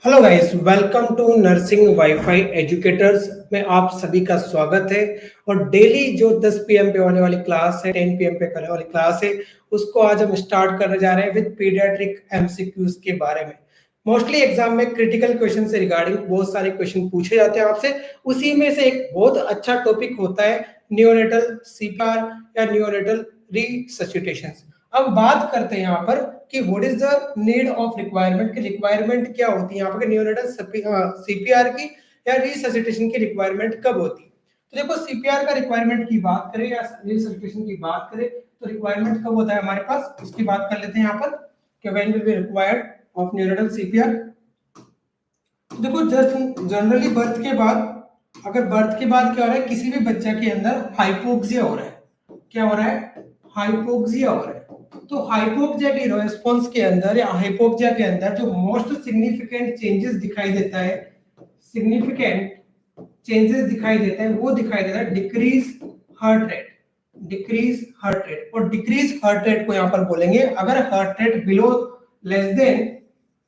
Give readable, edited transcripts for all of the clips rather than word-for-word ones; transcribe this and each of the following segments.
Hello guys, welcome to nursing wifi educators में आप सभी का स्वागत है। और डेली जो 10 पीएम पे होने वाली क्लास है, 10 पीएम पे करने वाली क्लास है, उसको आज हम स्टार्ट करने जा रहे हैं विद पीडियाट्रिक एमसीक्यूज के बारे में। मोस्टली एग्जाम में क्रिटिकल क्वेश्चन से रिगार्डिंग बहुत सारे क्वेश्चन पूछे जाते हैं आपसे। उसी में से एक बहुत अच्छा टॉपिक होता है नियोनेटल सीपीआर या नियोनेटल रिससिटेशन। अब बात करते हैं यहाँ पर कि what is the need of requirement, की रिक्वायरमेंट क्या होती है यहाँ पर नियोनेटल सीपीआर की या रिससिटेशन की रिक्वायरमेंट कब होती है। तो देखो, सीपीआर का रिक्वायरमेंट की बात करें या रिससिटेशन की बात करें तो रिक्वायरमेंट कब होता है हमारे पास, इसकी बात कर लेते हैं यहाँ पर कि when will be required of neonatal CPR. देखो, जस्ट जनरली बर्थ के बाद, अगर बर्थ के बाद क्या हो रहा है, किसी भी बच्चा के अंदर हाइपोक्सिया हो रहा है, क्या हो रहा है, हाइपोक्सिया हो रहा है। तो हाइपोक्सिया के रेस्पॉन्स के अंदर या हाइपोक्सिया के अंदर जो मोस्ट सिग्निफिकेंट चेंजेस दिखाई देता है, सिग्निफिकेंट चेंजेस दिखाई देते हैं, वो दिखाई देता है decrease heart rate, decrease heart rate. और डिक्रीज हार्ट रेट को यहां पर बोलेंगे, अगर heart rate below less than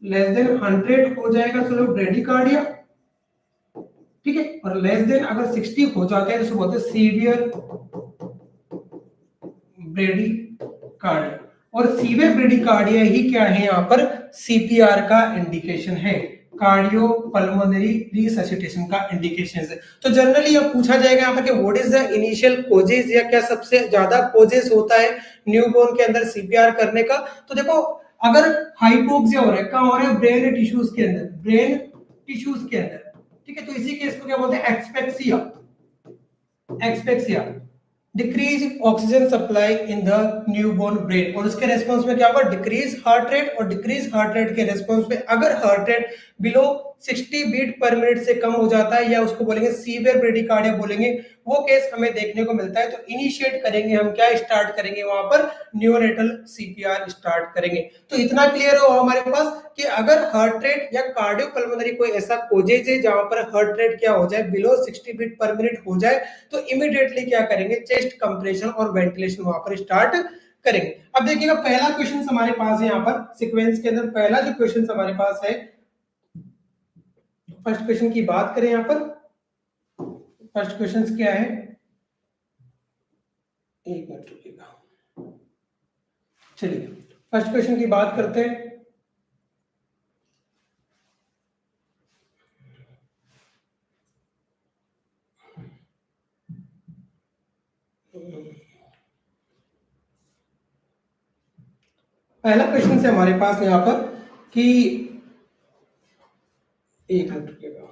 100 हो जाएगा तो लोग ब्रेडिकार्डिया, ठीक है। और लेस देन अगर 60 हो जाता है तो बोलते हैं सीवियर ब्रेडिकार्डिया। और सीवियर ब्रेडिकार्डिया ही क्या है यहाँ पर सीपीआर का इंडिकेशन है, कार्डियो पल्मोनरी रिससिटेशन का इंडिकेशन है। तो जनरली अब पूछा जाएगा यहाँ पर कि what is the initial causes, या क्या सबसे ज्यादा कोजेस होता है न्यूबॉर्न के अंदर सीपीआर करने का। तो देखो, अगर हाइपोक्सिया हो रहा है, कहाँ हो रहा है, ब्रेन टिश्यूज के अंदर, ब्रेन टिश्यूज के अंदर, ठीक है। तो इसी केस को क्या बोलते हैं, एक्सपेक्सिया, एक्सपेक्सिया, decrease oxygen supply in the newborn brain. और उसके रेस्पॉन्स में क्या होगा, डिक्रीज हार्ट रेट। और डिक्रीज हार्ट रेट के रेस्पॉन्स में अगर heart rate below 60 beat per minute से कम हो जाता है, या उसको बोलेंगे सीवियर ब्रेडिकार्डिया बोलेंगे, वो केस हमें देखने को मिलता है। तो इनिशिएट करेंगे हम, क्या स्टार्ट करेंगे वहां पर, नियोनेटल सीपीआर स्टार्ट करेंगे। तो इतना क्लियर हो हमारे पास कि अगर हार्ट रेट या कार्डियोपल्मोनरी कोई ऐसा कोजेज है जहां पर हार्ट रेट क्या हो जाए, बिलो 60 बीट पर मिनट हो जाए, तो इमीडिएटली क्या करेंगे, चेस्ट कंप्रेशन और वेंटिलेशन वहां पर स्टार्ट करेंगे। अब देखिएगा, पहला क्वेश्चन हमारे पास है यहाँ पर सीक्वेंस के अंदर, पहला जो क्वेश्चन हमारे पास है, फर्स्ट क्वेश्चन की बात करें यहाँ पर, फर्स्ट क्वेश्चन क्या है, एक मिनट रुकिएगा, चलिए फर्स्ट क्वेश्चन की बात करते हैं। पहला क्वेश्चन से हमारे पास यहाँ पर कि, एक मिनट रुकिएगा,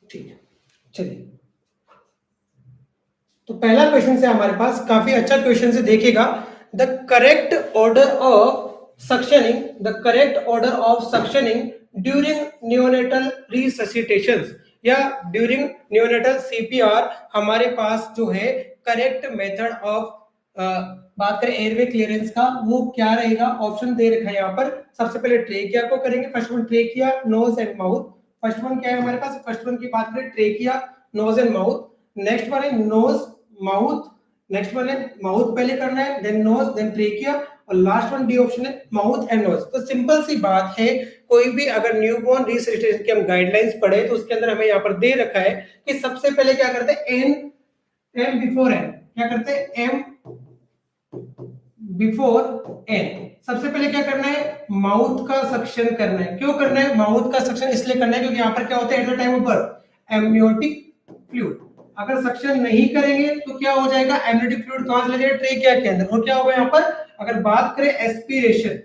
ठीक है, चलिए। तो पहला क्वेश्चन से हमारे पास काफी अच्छा क्वेश्चन से देखिएगा, the correct order of suctioning, the correct order of suctioning during neonatal resuscitation या ड्यूरिंग नियोनेटल सीपीआर हमारे पास जो है करेक्ट मेथड ऑफ, बात करें एयरवे क्लियरेंस का, वो क्या रहेगा, ऑप्शन दे रखा है यहाँ पर। सबसे पहले ट्रेकिया को करेंगे, first one trachea, nose and mouth. First one क्या है हमारे पास, फर्स्ट वन की बात करें trachea, nose and mouth. Next one है नोज माउथ, नेक्स्ट वन है माउथ पहले करना है, देन नोज, देन ट्रेकिया, और लास्ट वन डी ऑप्शन है माउथ एंड नोज। तो सिंपल सी बात है, कोई भी अगर न्यूबॉर्न रिससिटेशन की हम गाइडलाइंस पढ़े तो उसके अंदर हमें यहाँ पर दे रखा है कि सबसे पहले क्या करते हैं, एम बिफोर एन, क्या करते हैं, एम बिफोर एन। सबसे पहले क्या करना है, माउथ का सक्शन करना है। क्यों करना है माउथ का सक्शन, इसलिए करना है क्योंकि यहाँ पर क्या होता है, eight the time of birth amniotic fluid, अगर सक्शन नहीं करेंगे तो क्या हो जाएगा, एमनियोटिक फ्लूइड कहां से लगेगा, ट्रेकिया के अंदर। और क्या होगा यहाँ पर, अगर बात करें एस्पिरेशन,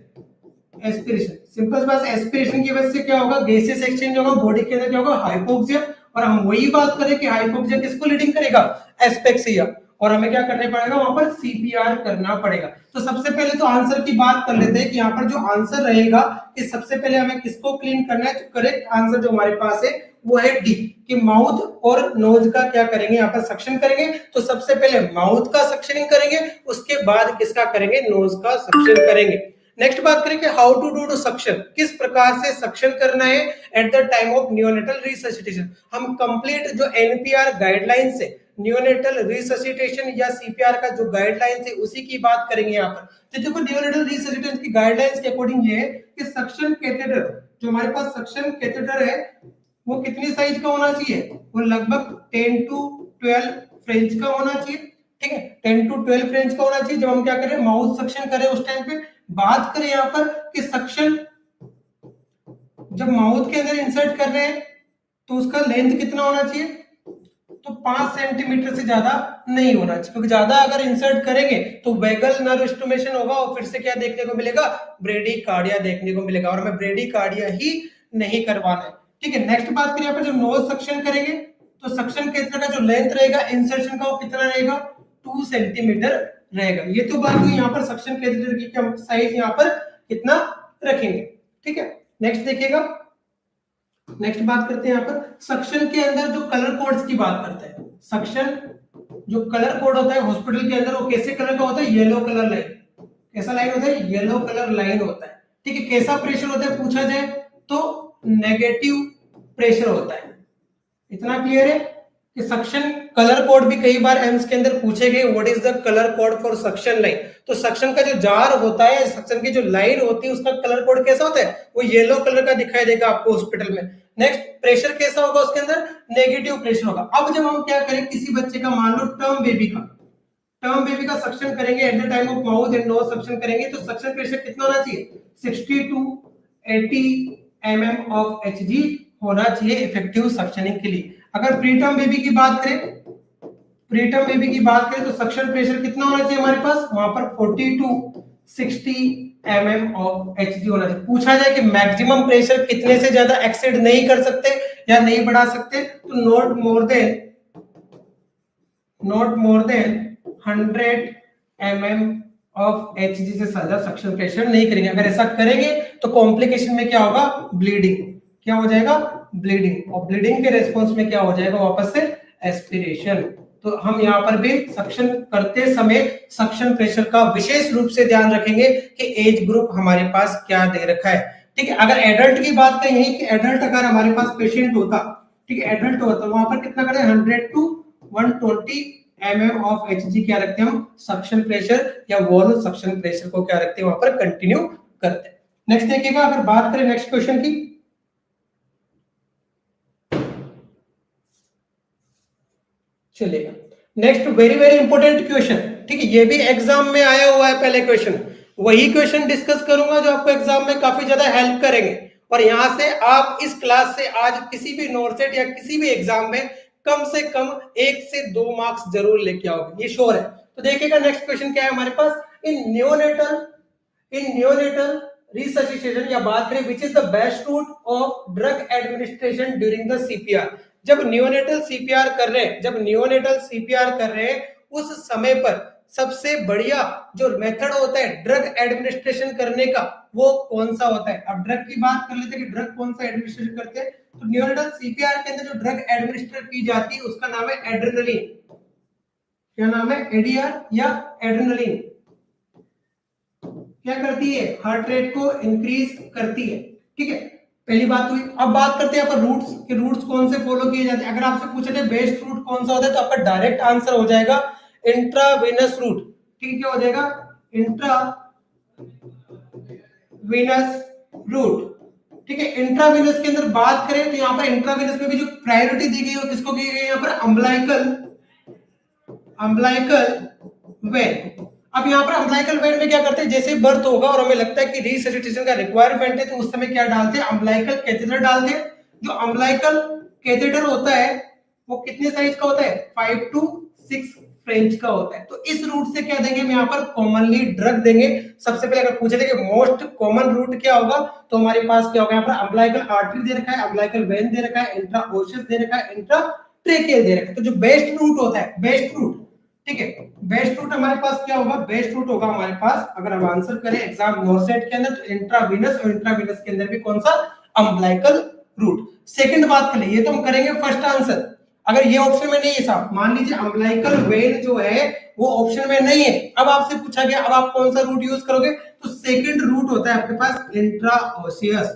एस्पिरेशन, सिंपल बात, एस्पिरेशन की वजह से क्या होगा, गैसेस एक्सचेंज होगा, बॉडी के अंदर क्या होगा, हाइपोक्सिया। और हम वही बात करें कि हाइपोक्सिया किसको लीडिंग करेगा, एस्पेक्सिया, और हमें क्या करना पड़ेगा, वहां पर सीपीआर करना पड़ेगा। तो सबसे पहले तो आंसर की बात कर लेते हैं कि यहाँ पर जो आंसर रहेगा कि सबसे पहले हमें किसको क्लीन करना है। तो करेक्ट आंसर जो हमारे पास है वो है डी, कि माउथ और नोज का क्या करेंगे, यहाँ पर सक्शन करेंगे। तो सबसे पहले माउथ का सक्शनिंग करेंगे, उसके बाद किसका करेंगे, नोज का सक्शन करेंगे। नेक्स्ट बात करें कि हाउ टू डू सक्शन, किस प्रकार से सक्शन करना है eight the time of neonatal resuscitation. हम कंप्लीट जो एनपीआर गाइडलाइंस है, नियोनेटल रिससिटेशन या सीपीआर का जो गाइडलाइंस है उसी की बात करेंगे यहाँ पर। तो देखो नियोनेटल रिससिटेशन की गाइडलाइंस के अकॉर्डिंग ये है कि सक्शन कैथेटर, जो हमारे पास सक्शन कैथेटर है वो कितनी साइज का होना चाहिए, वो लगभग 10 to 12 फ्रेंच का होना चाहिए। ठीक है, 10 to 12 फ्रेंच का होना चाहिए जब हम क्या करें, माउथ सक्शन करें उस टाइम पे। बात करें यहाँ पर कि सक्शन जब माउथ के अंदर इंसर्ट कर रहे हैं तो उसका लेंथ कितना होना चाहिए, तो 5 सेंटीमीटर से ज्यादा नहीं होना चाहिए, क्योंकि ज्यादा अगर इंसर्ट करेंगे तो वेगल नर्व स्टिमुलेशन होगा और फिर से क्या देखने को मिलेगा, ब्रेडीकार्डिया देखने को मिलेगा, और हमें ब्रेडीकार्डिया ही नहीं करवाना है। ठीक है, नेक्स्ट बात करें यहाँ पर जब नोज सक्शन करेंगे तो सक्शन कैथेटर का जो लेंथ रहेगा इंसर्शन का वो कितना रहेगा, 2 सेंटीमीटर रहेगा। ये तो बात हुई यहाँ पर सक्शन कैथेटर की साइज यहाँ पर कितना रखेंगे। ठीक है, नेक्स्ट देखिएगा, नेक्स्ट बात करते हैं यहाँ पर सक्शन के अंदर जो कलर कोड्स की बात करते हैं। सक्शन जो कलर कोड होता है हॉस्पिटल के अंदर वो कैसे कलर का होता है, येलो कलर लाइन। कैसा लाइन होता है, येलो कलर लाइन होता है। ठीक है, कैसा प्रेशर होता है पूछा जाए तो नेगेटिव प्रेशर होता है। इतना क्लियर है कि सक्शन कलर कोड भी कई बार एम्स के अंदर पूछे गए, what is the colour code for suction line. तो सक्शन का जो जार होता है, सक्शन की जो लाइन होती है उसका कलर कोड कैसा होता है, वो येलो कलर का दिखाई देगा आपको हॉस्पिटल में। नेक्स्ट, प्रेशर कैसा होगा उसके अंदर, नेगेटिव प्रेशर होगा। अब जब हम क्या करें, किसी बच्चे का मान लो टर्म बेबी का सक्शन करेंगे at the time of mouth and nose suction करेंगे तो सक्शन प्रेशर कितना होना चाहिए, 60 to 80 mm of Hg होना चाहिए इफेक्टिव सक्शनिंग के लिए। अगर प्रीटर्म बेबी की बात करें तो सक्शन प्रेशर कितना होना चाहिए हमारे पास, वहां पर 40 to 60 mm of Hg होना चाहिए। पूछा जाए कि मैक्सिमम प्रेशर कितने से ज्यादा एक्सीड नहीं कर सकते या नहीं बढ़ा सकते, तो not more than 100 mm of Hg से ज्यादा सक्शन प्रेशर नहीं करेंगे। अगर ऐसा करेंगे तो कॉम्प्लिकेशन में क्या होगा, ब्लीडिंग। क्या हो जाएगा, ब्लीडिंग। और ब्लीडिंग के रेस्पॉन्स में क्या हो जाएगा, वापस से एस्पिरेशन। तो हम यहाँ पर भी सक्शन करते समय सक्शन प्रेशर का विशेष रूप से ध्यान रखेंगे कि एज ग्रुप हमारे पास क्या दे रखा है। ठीक है, अगर एडल्ट की बात करें कि एडल्ट अगर हमारे पास पेशेंट होता, ठीक है, एडल्ट होता, वहां पर कितना करें, 100 to 120 mm ऑफ Hg क्या रखते हैं हम, सक्शन प्रेशर या वॉल्व सक्शन प्रेशर को क्या रखते हैं वहां पर कंटिन्यू करते हैं। नेक्स्ट देखिएगा, अगर बात करें नेक्स्ट क्वेश्चन की, चलेगा। Next very very important question, ठीक है, ये भी एग्जाम में आया हुआ है पहले क्वेश्चन, वही क्वेश्चन डिस्कस करूंगा जो आपको एग्जाम में काफी ज्यादा हेल्प करेंगे। और यहां से आप इस क्लास से आज किसी भी नॉर्सेट या किसी भी एग्जाम में कम से कम 1 से 2 मार्क्स जरूर लेके आओगे, ये श्योर है। तो देखिएगा नेक्स्ट क्वेश्चन क्या है हमारे पास, इन नियोनेटल रिससिटेशन या बात करें विच is the best route of drug administration during the CPR. जब नियोनेटल सीपीआर कर रहे हैं उस समय पर सबसे बढ़िया जो मेथड होता है ड्रग एडमिनिस्ट्रेशन करने का वो कौन सा होता है। अब ड्रग की बात कर लेते हैं कि ड्रग कौन सा एडमिनिस्ट्रेशन करते हैं, तो नियोनेटल सीपीआर के अंदर जो ड्रग एडमिनिस्ट्रेट की जाती है उसका नाम है एड्रेनलिन। क्या नाम है, एडीआर या एड्रेनलिन। क्या करती है, हार्ट रेट को इंक्रीज करती है। ठीक है, पहली बात हुई। अब बात करते हैं अपन रूट्स के, रूट्स कौन से फॉलो किए जाते हैं। अगर आपसे पूछे थे बेस्ट रूट कौन सा होता है तो आपका डायरेक्ट आंसर हो जाएगा इंट्रावेनस रूट। ठीक है, क्या हो जाएगा, इंट्रावेनस रूट। ठीक है, इंट्रावेनस के अंदर बात करें तो यहाँ पर इंट्रावेनस में भी जो प्रायोरिटी दी गई है किसको दी गई है, यहाँ पर अम्बलाइकल वेन। अब यहाँ पर अम्बलाइकल वेन में क्या करते हैं, जैसे बर्थ होगा और हमें लगता है कि रिससिटेशन का रिक्वायरमेंट है तो उस समय क्या डालते हैं, अम्बलाइकल कैथेटर डालते हैं। जो अम्बलाइकल कैथेटर होता है वो कितने साइज का होता है, 5 to 6 फ्रेंच का होता है। तो इस रूट से क्या देंगे हम यहाँ पर कॉमनली ड्रग देंगे। सबसे पहले अगर पूछे थे कि मोस्ट कॉमन रूट क्या होगा तो हमारे पास क्या होगा, यहाँ पर अम्बलाइकल आर्टरी दे रखा है, अम्बलाइकल वेन दे रखा है, इंट्राओशियस दे रखा है, इंट्राट्रेकियल दे रखा है। तो जो बेस्ट रूट होता है, बेस्ट रूट, ठीक है, बेस्ट रूट हमारे पास क्या होगा, बेस्ट रूट होगा हमारे पास अगर हम आंसर करें एग्जाम नॉर्सेट के अंदर तो इंट्रावेनस, और इंट्रावेनस के अंदर भी कौन सा, अम्बलाइकल रूट। सेकंड बात करें, ये तो हम करेंगे फर्स्ट आंसर। अगर ये ऑप्शन में नहीं है साहब, मान लीजिए अम्बलाइकल वेन जो है वो ऑप्शन में नहीं है, अब आपसे पूछा गया अब आप कौन सा रूट यूज करोगे, तो सेकंड रूट होता है आपके पास इंट्राओशियस।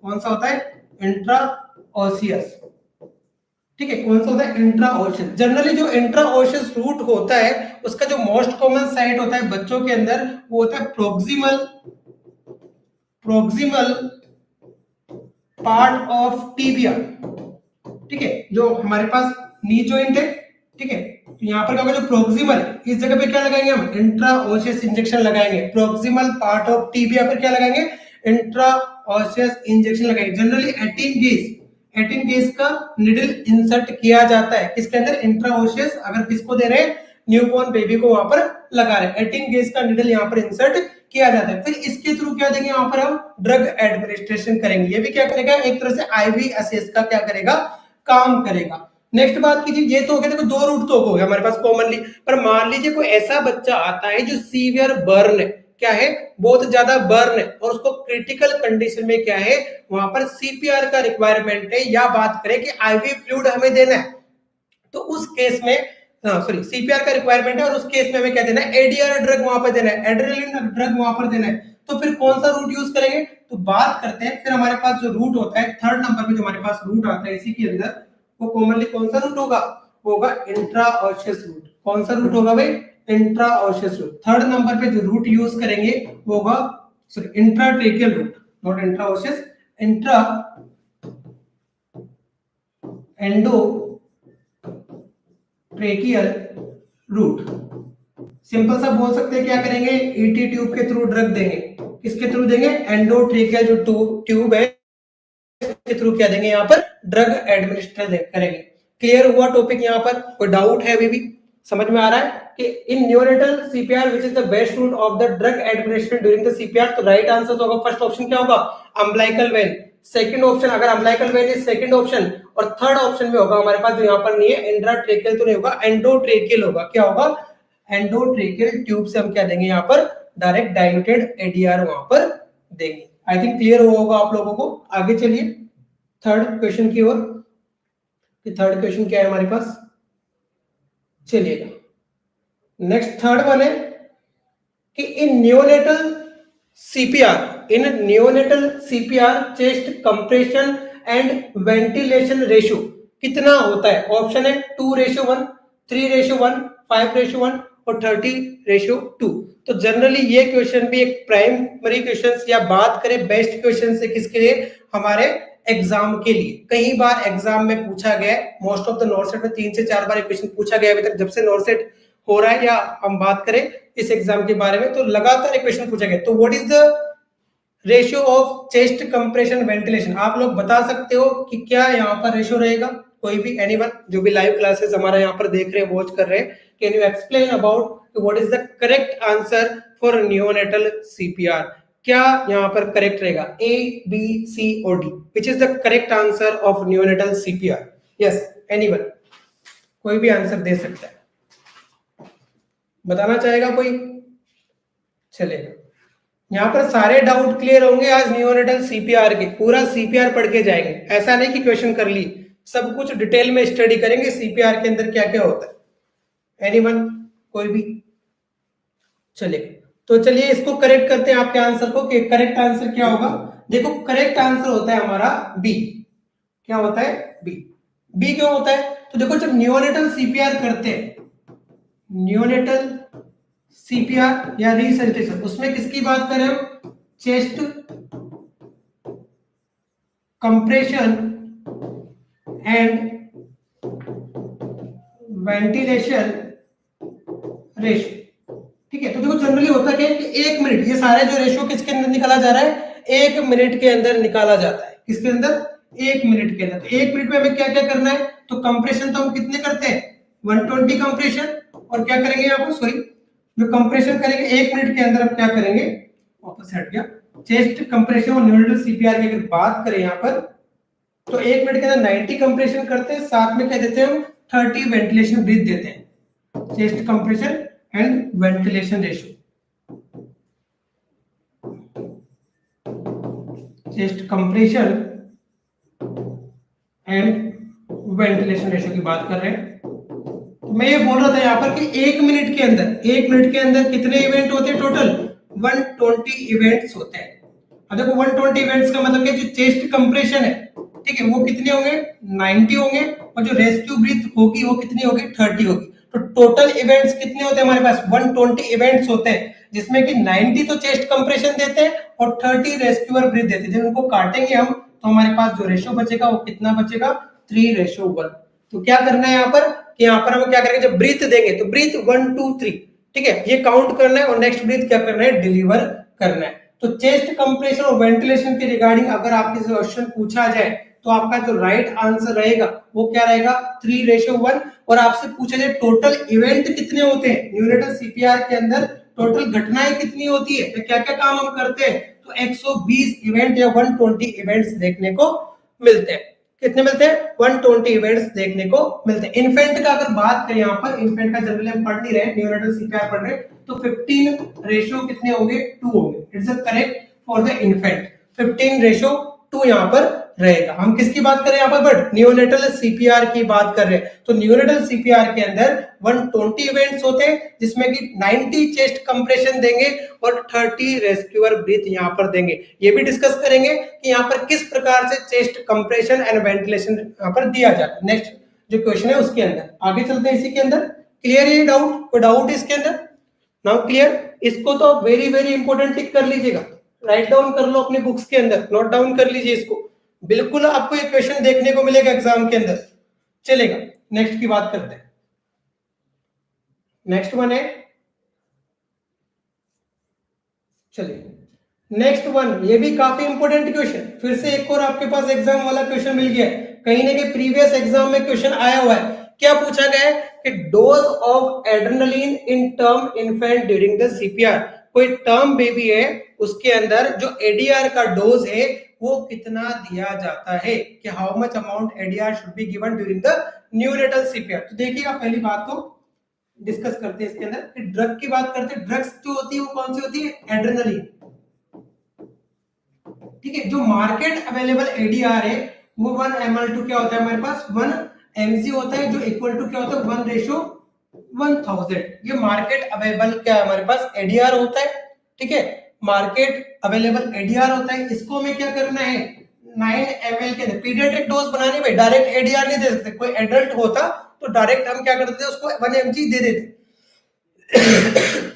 कौन सा होता है, इंट्राओशियस। ठीक है, कौन सा होता है? इंट्राओशियस। जनरली जो इंट्राओशियस रूट होता है उसका जो मोस्ट कॉमन साइट होता है बच्चों के अंदर वो होता है प्रोक्सिमल पार्ट ऑफ टीबिया। ठीक है, जो हमारे पास नी जॉइंट है, ठीक है, तो यहाँ पर क्या होगा, जो प्रोक्सिमल है इस जगह पे क्या लगाएंगे हम? इंट्राओशियस इंजेक्शन लगाएंगे। प्रोक्सिमल पार्ट ऑफ टीबिया पर क्या लगाएंगे? इंट्राओशियस इंजेक्शन लगाएंगे। जनरली 18 गेज का निडल इंसर्ट किया जाता है किसके अंदर? इंट्राओशियस। अगर किसको दे रहे हैं? न्यूबॉर्न बेबी को वहां पर लगा रहे हैं। 18 गेज का निडल यहाँ पर इंसर्ट किया जाता है। फिर इसके थ्रू क्या देंगे? यहाँ पर हम ड्रग एडमिनिस्ट्रेशन करेंगे। ये भी क्या करेगा? एक तरह से आईवी असेस का क्या करेगा? काम करेगा। नेक्स्ट बात कीजिए, ये तो हो गया, देखो दो रूट तो हो गया हमारे पास कॉमनली। पर मान लीजिए कोई ऐसा बच्चा आता है जो सीवियर बर्न है, क्या है? बहुत ज्यादा बर्न है और उसको क्रिटिकल कंडीशन में क्या है? वहां पर सीपीआर का रिक्वायरमेंट है, या बात करें कि आईवी फ्लूइड हमें देना है, तो उस केस में सॉरी सीपीआर का रिक्वायरमेंट है और उस केस में हमें क्या देना है? एडीआर ड्रग वहां पर देना है, एड्रेनालिन ड्रग वहां पर देना है। तो फिर कौन सा रूट यूज करेंगे? तो बात करते हैं, फिर हमारे पास जो रूट होता है थर्ड नंबर पे, जो हमारे पास रूट आता है इसी के अंदर, वो कॉमनली कौन सा रूट होगा? होगा इंट्राओशियस रूट। कौन सा रूट होगा भाई? इंट्राओशियस रूट। थर्ड नंबर पे जो रूट यूज करेंगे वो होगा sorry intratracheal route, not intraosseous, intra endo tracheal route. Simple सा बोल सकते हैं, क्या करेंगे? ईटी ट्यूब के थ्रू ड्रग देंगे। किसके थ्रू देंगे? एंडोट्रेकियल जो ट्यूब है के थ्रू क्या देंगे? यहाँ पर ड्रग एडमिनिस्टर करेंगे। क्लियर हुआ टॉपिक? यहाँ पर कोई डाउट है अभी भी? समझ में आ रहा है कि in neonatal CPR which is the best route of the drug administration during the CPR? तो राइट आंसर तो होगा फर्स्ट ऑप्शन, क्या होगा? Umbilical vein. सेकंड ऑप्शन, अगर umbilical vein is second option, और थर्ड ऑप्शन में होगा हमारे पास जो यहाँ पर नहीं है इंट्राट्रेकियल तो नहीं होगा, एंडोट्रेकियल होगा। क्या होगा? एंडोट्रेकियल ट्यूब से हम क्या देंगे? यहाँ पर डायरेक्ट डाइल्यूटेड एडीआर वहां पर देंगे। आई थिंक क्लियर होगा आप लोगों को। आगे चलिए थर्ड क्वेश्चन की ओर। थर्ड क्वेश्चन क्या है हमारे पास? चलिएगा नेक्स्ट थर्ड वन है कि in neonatal CPR chest compression and ventilation ratio कितना होता है? ऑप्शन है 2:1, 3:1, 5:1 और 30:2। तो जनरली ये क्वेश्चन भी एक प्राइमरी क्वेश्चन, या बात करें बेस्ट क्वेश्चन से किसके लिए? हमारे एग्जाम के लिए। कई बार एग्जाम में पूछा गया, most of the north set में 3 से 4 बार क्वेश्चन पूछा गया अभी तक, जब से नॉर्थ सेट हो रहा है, या हम बात करें इस एग्जाम के बारे में तो लगातार क्वेश्चन पूछा गया। तो what is the ratio of chest compression ventilation? आप लोग बता सकते हो कि क्या यहाँ पर रेशियो रहेगा? कोई भी, एनीवन जो भी लाइव क्लासेस हमारा यहाँ पर देख रहे हैं, वॉच कर रहे हैं, can you explain about what is the correct answer for neonatal CPR? क्या यहाँ पर करेक्ट रहेगा? ए, बी, सी और D? Which is the correct answer of neonatal CPR? Yes, anyone, कोई भी आंसर दे सकता है, बताना चाहेगा कोई? चलेगा, यहाँ पर सारे डाउट क्लियर होंगे आज नियोनेटल सीपीआर के। पूरा सीपीआर पढ़ के जाएंगे, ऐसा नहीं कि क्वेश्चन कर ली, सब कुछ डिटेल में स्टडी करेंगे सीपीआर के अंदर क्या क्या होता है। एनीवन, कोई भी? चलिए, तो चलिए इसको करेक्ट करते हैं आपके आंसर को कि करेक्ट आंसर क्या होगा। देखो करेक्ट आंसर होता है हमारा बी। क्या होता है? बी। बी क्यों होता है? तो देखो जब नियोनेटल सीपीआर करते हैं, नियोनेटल सीपीआर या रिससिटेशन, उसमें किसकी बात करें हम? Chest compression and ventilation ratio. ठीक है, तो देखो जनरली होता क्या है कि 1 मिनट, ये सारे जो रेशियो किसके अंदर निकाला जा रहा है? 1 मिनट के अंदर निकाला जाता है। किसके अंदर? 1 मिनट के अंदर। तो 1 मिनट में हमें क्या क्या करना है? तो कंप्रेशन तो हम कितने करते हैं? 120 कंप्रेशन, और क्या करेंगे यहाँ पर? सॉरी, जो कंप्रेशन करेंगे 1 मिनट के अंदर हम क्या करेंगे? वापस हट गया। चेस्ट कंप्रेशन और न्यूनेटल सीपीआर की अगर बात करें यहाँ पर, तो 1 मिनट के अंदर 90 कंप्रेशन करते हैं, साथ में क्या देते हैं हम? 30 वेंटिलेशन ब्रीथ देते हैं। Chest compression and ventilation ratio, chest compression and ventilation ratio की बात कर रहे हैं। तो मैं ये बोल रहा था यहाँ पर कि 1 मिनट के अंदर कितने इवेंट होते हैं? टोटल 120 इवेंट्स होते हैं। अब देखो 120 इवेंट्स का मतलब क्या? जो चेस्ट कंप्रेशन है ठीक है, वो कितने होंगे 90 होंगे, और जो रेस्क्यू ब्रीथ होगी वो कितनी होगी 30 होगी। तो टोटल इवेंट्स कितने होते हैं हमारे पास 120 इवेंट्स होते हैं, जिसमें कि 90 तो चेस्ट कंप्रेशन देते हैं और 30 रेस्क्यूअर ब्रीथ देते हैं। जब उनको काटेंगे हम तो हमारे पास जो रेशो बचेगा वो कितना बचेगा 3:1। तो क्या करना है यहाँ पर कि यहाँ पर हम क्या करेंगे, जब ब्रीथ देंगे तो ब्रीथ 1 2 3, ठीक है, ये काउंट करना है और नेक्स्ट ब्रीथ क्या करना है डिलीवर करना है। तो चेस्ट कंप्रेशन और वेंटिलेशन के रिगार्डिंग अगर आपसे क्वेश्चन पूछा जाए तो आपका जो राइट आंसर रहेगा वो क्या रहेगा 3:1। और आपसे पूछा जाए टोटल इवेंट कितने होते हैं न्यूनेटल सीपीआर के अंदर, टोटल घटनाएं कितनी होती है, क्या क्या काम हम करते हैं, तो 120 इवेंट या 120 इवेंट्स देखने को मिलते हैं। कितने मिलते हैं 120 इवेंट्स देखने को मिलते हैं। इन्फेंट का अगर बात करें यहाँ पर, इन्फेंट का जनरली हम पढ़ नहीं रहे, न्यूनेटल सीपीआर पढ़ रहे, तो 15:2 कितने होंगे 2 होंगे। It's correct for the infant, 15:2 यहाँ पर रहेगा। हम किसकी बात कर रहे हैं यहाँ पर बट न्यूनेटल सीपीआर की बात कर रहे हैं। तो न्यूनेटल सीपीआर के अंदर 120 इवेंट्स होते हैं, जिसमें कि 90 चेस्ट कंप्रेशन देंगे और 30 रेस्क्यूअर ब्रीथ यहाँ पर देंगे। ये भी डिस्कस करेंगे कि यहाँ पर किस प्रकार से चेस्ट कंप्रेशन एंड वेंटिलेशन यहाँ पर दिया जाता है। नेक्स्ट जो क्वेश्चन है उसके अंदर आगे चलते हैं। इसी के अंदर क्लियर है डाउट, कोई डाउट इसके अंदर नाउ क्लियर। इसको तो वेरी वेरी इंपॉर्टेंट टिक कर लीजिएगा, राइट डाउन कर लो अपने बुक्स के अंदर, नोट डाउन कर लीजिए इसको, बिल्कुल आपको ये क्वेश्चन देखने को मिलेगा एग्जाम के अंदर। चलेगा नेक्स्ट की बात करते हैं। नेक्स्ट वन है, चलिए नेक्स्ट वन, ये भी काफी इंपॉर्टेंट क्वेश्चन, फिर से एक और आपके पास एग्जाम वाला क्वेश्चन मिल गया है, कहीं ना कहीं प्रीवियस एग्जाम में क्वेश्चन आया हुआ है। क्या पूछा गया है कि dose of adrenaline in term infant during the CPR. कोई टर्म बेबी है उसके अंदर जो एडीआर का डोज है वो कितना दिया जाता है, कि how much amount ADR should be given during the neonatal CPR. तो देखिएगा पहली बात तो डिस्कस करते हैं इसके अंदर कि ड्रग की बात करते हैं। ड्रग्स जो होती है वो कौन सी होती है एड्रेनलिन, ठीक है। जो मार्केट अवेलेबल एडीआर है वो 1 ml टू क्या होता है हमारे पास 1 mg होता है, जो इक्वल टू क्या होता है 1:1000। ये मार्केट अवेलेबल क्या है हमारे पास एडीआर होता है, ठीक है, मार्केट अवेलेबल एडीआर होता है। इसको हमें क्या करना है 9 ml के पीडियाट्रिक डोज बनाने में डायरेक्ट एडीआर नहीं दे सकते। कोई एडल्ट होता तो डायरेक्ट हम क्या करते थे उसको 1 mg दे देते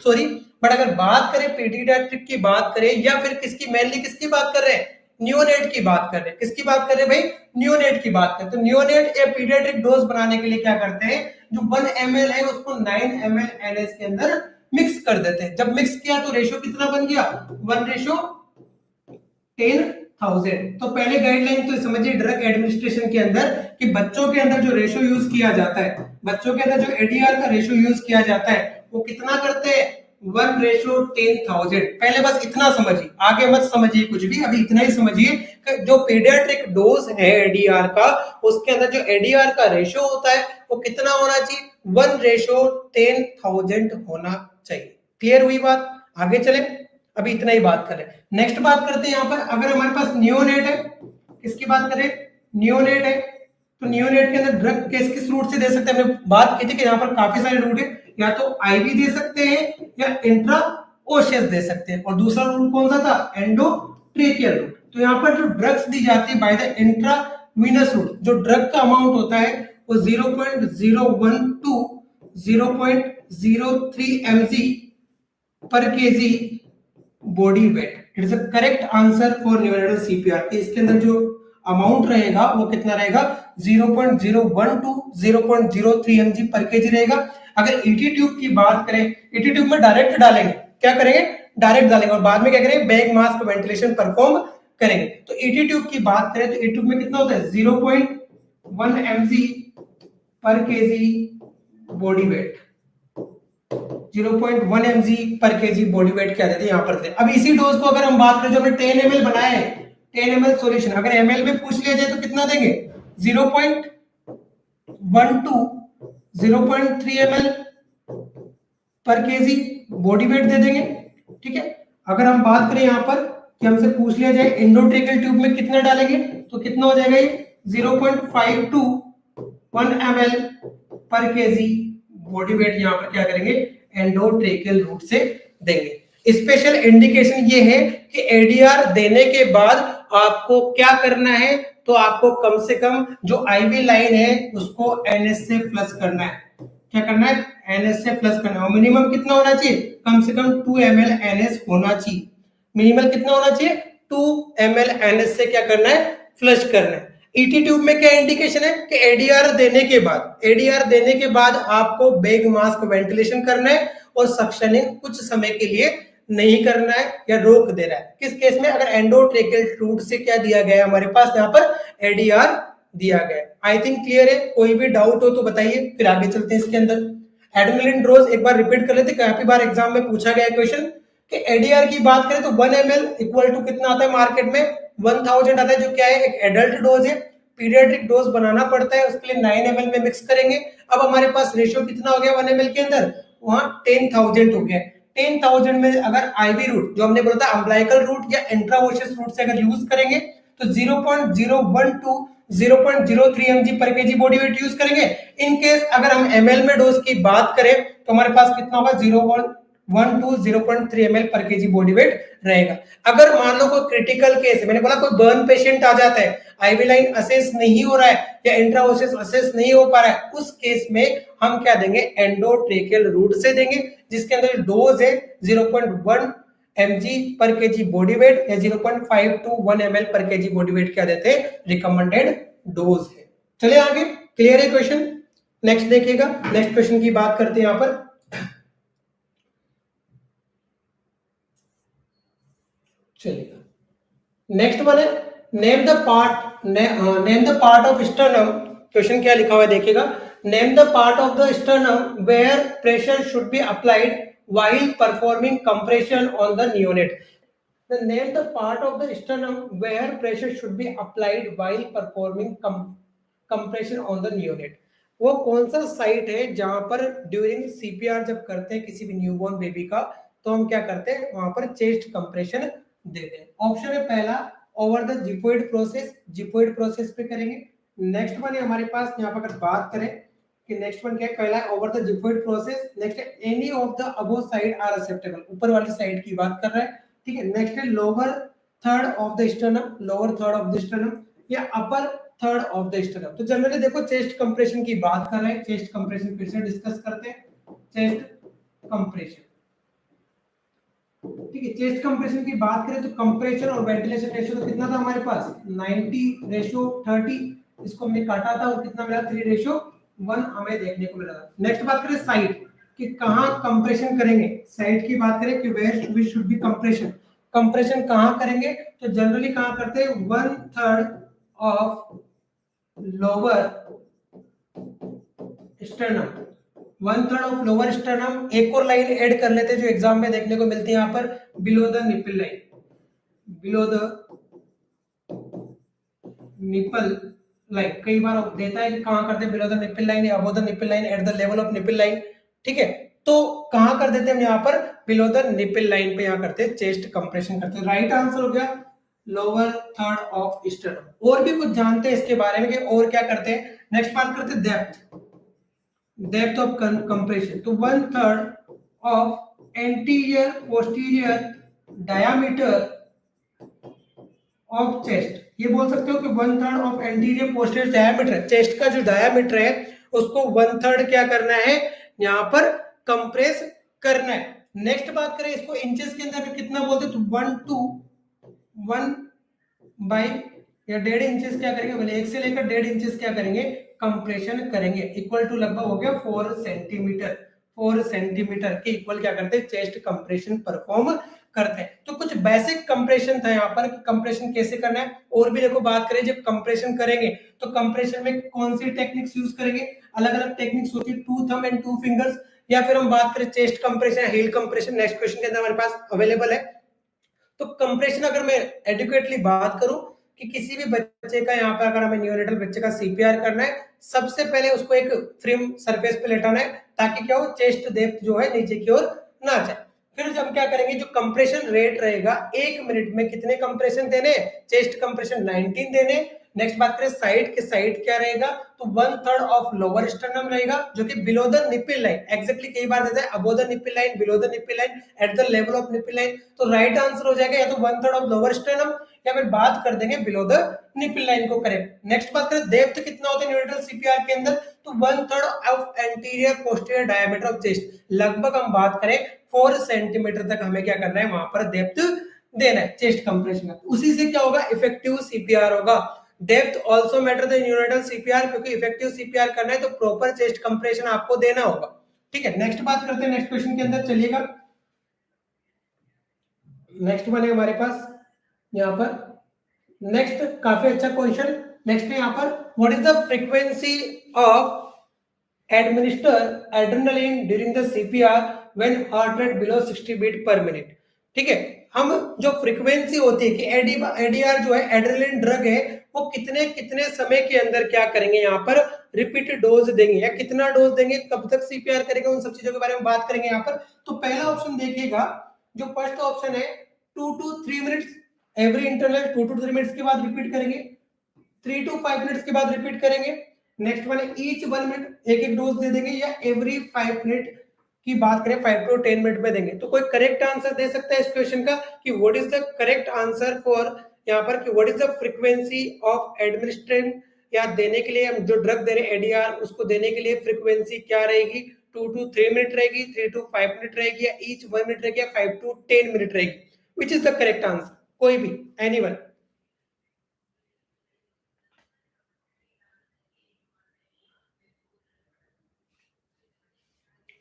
सॉरी। बट अगर बात करें पीडियाट्रिक की बात करें या फिर किसकी मेनली किसकी बात कर रहे हैं न्यूनेट की बात कर रहे हैं, किसकी बात कर रहे हैं भाई न्यूनेट की बात करें। तो न्यूनेट या पीडियाट्रिक डोज बनाने के लिए क्या करते हैं, जो 1 ml है उसको 9 ml NS के अंदर मिक्स कर देते हैं। जब मिक्स किया तो रेशो कितना बन गया 1:10,000। तो पहले गाइडलाइन तो समझिए ड्रग एडमिनिस्ट्रेशन के अंदर कि बच्चों के अंदर जो रेशो यूज किया जाता है, बच्चों के अंदर जो एडीआर का रेशो यूज किया जाता है वो कितना करते हैं 1:10,000। पहले बस इतना समझिए, आगे मत समझिए कुछ भी, अभी इतना ही समझिए कि जो पीडियाट्रिक डोज है एडीआर का उसके अंदर जो एडीआर का रेशो होता है वो कितना होना चाहिए 1:10,000 होना चाहिए। क्लियर हुई बात, आगे चले, अभी इतना ही बात करें। नेक्स्ट बात करते हैं यहाँ पर, अगर हमारे पास नियोनेट है, किसकी बात करें नियोनेट है, तो नियोनेट के अंदर ड्रग किस किस रूट से दे सकते हैं। हमने बात की थी कि यहाँ पर काफी सारे रूट है, या तो आईवी दे सकते हैं या इंट्रा ओशियस दे सकते हैं, और दूसरा रूट कौन सा था एंडोट्रेकियल रूट। तो यहाँ पर जो ड्रग्स दी जाती है बाय द इंट्रावीनस रूट, जो ड्रग का अमाउंट होता है वो 0.012 to 0.03 mg पर KG body weight. It is a correct answer for neonatal CPR. इसके अंदर जो अमाउंट रहेगा वो कितना रहेगा 0.012 to 0.03 mg पर केजी रहेगा। अगर ईटी ट्यूब की बात करें, ईटी ट्यूब में डायरेक्ट डालेंगे, क्या करेंगे डायरेक्ट डालेंगे और बाद में क्या करेंगे बैग मास्क वेंटिलेशन परफॉर्म करेंगे। तो ईटी ट्यूब की बात करें तो ईटी ट्यूब में कितना होता है 0.1 mg पर केजी बॉडी वेट, 0.1 mg पर केजी बॉडी वेट क्या देते हैं यहाँ पर। अब इसी डोज को अगर हम बात करें जो हमने 10 ml बनाया है, 10 ml सॉल्यूशन अगर ml में पूछ लिया जाए तो कितना देंगे 0.1 to 0.3 ml पर केजी बॉडी वेट दे देंगे, ठीक है। अगर हम बात करें यहाँ पर कि हमसे पूछ लिया जाए एंडोट्रेकियल ट्यूब में कितना डालेंगे तो कितना हो जाएगा ये 0.5 to 1 ml पर केजी बॉडी वेट यहाँ पर क्या करेंगे एंडोट्रेकियल रूट से देंगे। स्पेशल इंडिकेशन ये है कि एडीआर देने के बाद आपको क्या करना है, तो आपको कम से कम जो आईवी लाइन है उसको NH से प्लस करना है। क्या करना है? NH से प्लस करना है। और मिनिमम कितना होना चाहिए? कम से कम 2 ml NH होना चाहिए। मिनिमल कितना होना चाहिए? 2 ml NH से क्या करना है? फ्लश करना है। ईटी ट्यूब में क्या इंडिकेशन है कि एडीआर देने के बाद आपको बैग मास्क वेंटिलेशन करना है और सक्शनिंग कुछ समय के लिए नहीं करना है या रोक देना है। किस केस में? अगर एंडोट्रेकियल रूट से क्या दिया गया है हमारे पास यहाँ पर एडीआर दिया गया है। आई थिंक क्लियर है। कोई भी डाउट हो तो बताइए, फिर आगे चलते हैं इसके अंदर। एड्रेनालिन डोज एक बार रिपीट कर लेते, काफी बार एग्जाम में पूछा गया क्वेश्चन कि एडीआर की बात करें तो 1 ml इक्वल टू कितना आता है मार्केट में? 1000 आता है, जो क्या है एक एडल्ट डोज है। पीडियाट्रिक डोज बनाना पड़ता है, उसके लिए 9 ml में मिक्स करेंगे। अब हमारे पास रेशियो कितना हो गया 1 ml के अंदर? वहां 10,000 हो गया। 10,000 में अगर आईवी रूट जो हमने बोला था अम्बिलिकल रूट या इंट्राओशियस रूट से अगर यूज करेंगे तो 0.012 0.03 mg पर केजी बॉडी वेट यूज करेंगे। इन केस अगर हम ml में डोज की बात करें तो हमारे पास कितना होगा? 0.3 ml पर केजी बॉडी वेट रहेगा। अगर मान लो कोई क्रिटिकल केस है, मैंने बोला कोई बर्न पेशेंट आ जाता है, आईवी लाइन असेस नहीं हो रहा है या इंट्राओशियस असेस नहीं हो पा रहा है, उस केस में हम क्या देंगे? एंडोट्रेकियल रूट से देंगे, जिसके अंदर डोज है 0.1 mg पर केजी बॉडी वेट या 0.5 to 1 ml पर केजी बॉडी वेट क्या देते हैं? रिकमेंडेड डोज है। चलिए आगे, क्लियर है क्वेश्चन? नेक्स्ट देखिएगा, नेक्स्ट क्वेश्चन की बात करते हैं यहां पर। चलिए नेक्स्ट वन है name the part of sternum. Question क्या लिखा हुआ है देखिएगा। Name the part of the sternum where pressure should be applied while performing compression on the neonate. Name the part of the sternum where pressure should be applied while performing compression on the neonate. वो कौन सा site है जहां पर during CPR जब करते हैं किसी भी न्यूबॉर्न बेबी का तो हम क्या करते हैं? वहां पर चेस्ट कंप्रेशन देते हैं। ऑप्शन है पहला ओवर द जिपोइड प्रोसेस पे करेंगे। नेक्स्ट वन है हमारे पास यहाँ पर अगर बात करें कि नेक्स्ट वन क्या है? पहला over the xiphoid process. Next है any of the above side are acceptable, ऊपर वाली साइड की बात कर रहे हैं, ठीक है। नेक्स्ट है lower third of the sternum या अपर थर्ड ऑफ द स्टर्नम। तो जनरली देखो चेस्ट कंप्रेशन की बात कर रहे हैं, चेस्ट कंप्रेशन फिर से डिस्कस करते हैं। चेस्ट कंप्रेशन, ठीक है। चेस्ट कंप्रेशन की बात करें तो कंप्रेशन और वेंटिलेशन रेशियो तो कितना था हमारे पास? 90:30। इसको हमने काटा था और कितना मिला? 3:1 हमें देखने को मिला। नेक्स्ट बात करें साइट कि कहां कंप्रेशन करेंगे। साइट की बात करें कि where we should be compression कहां करेंगे तो जनरली कहां करते हैं? 1/3 of lower sternum, 1/3 of lower sternum. एक और लाइन ऐड कर लेते हैं जो एग्जाम में देखने को मिलती है यहां पर, below the nipple line, below the nipple line. कई बार देता है कि कहां करते हैं? बिलो द निपल लाइन या above the nipple line, at the level of nipple line, ठीक है। तो कहां कर देते हैं हम यहाँ पर? बिलो द निपल लाइन पे यहाँ करते हैं चेस्ट कंप्रेशन करते हैं। राइट आंसर हो गया लोअर थर्ड ऑफ स्टर्नम। और भी कुछ जानते हैं इसके बारे में कि और क्या करते हैं। नेक्स्ट बात करते हैं डेप्थ ऑफ कंप्रेशन। तो 1/3 of anterior posterior diameter of chest. ये बोल सकते हो कि 1/3 of anterior posterior diameter, chest का जो डायामीटर है उसको 1/3 क्या करना है? यहाँ पर कंप्रेस करना है। नेक्स्ट बात करें इसको इंचेस के अंदर कितना बोलते हैं तो 1 to 1 बाई या 1.5 इंचेस क्या करेंगे? बोले 1 से लेकर 1.5 इंचेस क्या करेंगे? कंप्रेशन करेंगे। इक्वल टू लगभग हो गया 4 सेंटीमीटर। 4 सेंटीमीटर के इक्वल क्या करते हैं? चेस्ट कंप्रेशन परफॉर्म करते हैं। तो कुछ बेसिक कंप्रेशन था यहाँ पर कि कंप्रेशन कैसे करना है। और भी देखो बात करें जब कंप्रेशन करेंगे तो कंप्रेशन में कौन सी टेक्निक्स यूज करेंगे? अलग अलग टेक्निक्स होती है, 2 थंब एंड 2 फिंगर्स, या फिर हम बात करें चेस्ट कंप्रेशन या हील कंप्रेशन। नेक्स्ट क्वेश्चन के अंदर हमारे पास अवेलेबल है। तो कंप्रेशन अगर मैं एडुकेटली बात करूं कि किसी भी बच्चे का यहाँ पे अगर हमें न्यूनेटल बच्चे का सीपीआर करना है, सबसे पहले उसको एक फ्रेम सरफेस पे लेटाना है ताकि क्या हो? चेस्ट डेप्थ जो है नीचे की ओर ना जाए। फिर हम क्या करेंगे? जो कंप्रेशन रेट रहेगा 1 मिनट में कितने कंप्रेशन देने? चेस्ट कंप्रेशन 19 देने, नेक्स्ट बात करें साइड के, साइड क्या रहेगा, तो 1/3 ऑफ लोअर स्टर्नम रहेगा जो कि below the nipple line, exactly कई बार देता है above the nipple line, below the nipple line, at the level of nipple line. तो राइट आंसर हो जाएगा या तो 1/3 ऑफ लोअर स्टर्नम या फिर बात कर देंगे बिलो द निपल लाइन को करेक्ट। नेक्स्ट बात करें डेप्थ कितना होता है न्यूरेटल सीपीआर के अंदर, तो 1/3 of anterior posterior diameter of chest, लगभग हम बात करें 4 सेंटीमीटर तक हमें क्या करना है वहां पर डेप्थ देना है चेस्ट कंप्रेशन। उसी से क्या होगा, इफेक्टिव सीपीआर होगा। Depth also matter the neonatal CPR, क्योंकि इफेक्टिव सीपीआर करना है तो प्रॉपर चेस्ट कंप्रेशन आपको देना होगा। ठीक है, नेक्स्ट बात करते हैं नेक्स्ट क्वेश्चन के अंदर, चलिएगा नेक्स्ट बने हमारे पास यहाँ पर नेक्स्ट काफी अच्छा क्वेश्चन। नेक्स्ट है यहाँ पर, what is the frequency of administer adrenaline during the CPR when heart rate below 60 beat per minute. ठीक है, हम जो फ्रीक्वेंसी होती है कि एडीआर जो है एड्रेनालिन ड्रग है, वो कितने कितने समय के अंदर क्या करेंगे यहाँ पर रिपीटेड डोज देंगे या कितना डोज देंगे, कब तक सीपीआर करेंगे, उन सब चीजों के बारे में बात करेंगे यहाँ पर। तो पहला ऑप्शन देखिएगा, जो फर्स्ट ऑप्शन है 2 to 3 minutes, every interval 2 to 3 minutes के बाद रिपीट करेंगे, 3 to 5 मिनट्स के बाद रिपीट करेंगे। नेक्स्ट वन है ईच 1 मिनट, एक एक डोज दे देंगे, या एवरी 5 मिनट की बात करें 5 to 10 मिनट में देंगे। तो कोई करेक्ट आंसर दे सकता है इस क्वेश्चन का कि what is the correct answer for यहाँ पर कि what is the frequency of administration, या देने के लिए हम जो ड्रग दे रहे हैं एडीआर उसको देने के लिए फ्रीक्वेंसी क्या रहेगी, 2 to 3 मिनट रहेगी, 3 to 5 मिनट रहेगी, या ईच 1 मिनट रहेगी, या 5 to 10 मिनट रहेगी। Which is the correct answer? कोई भी, anyone?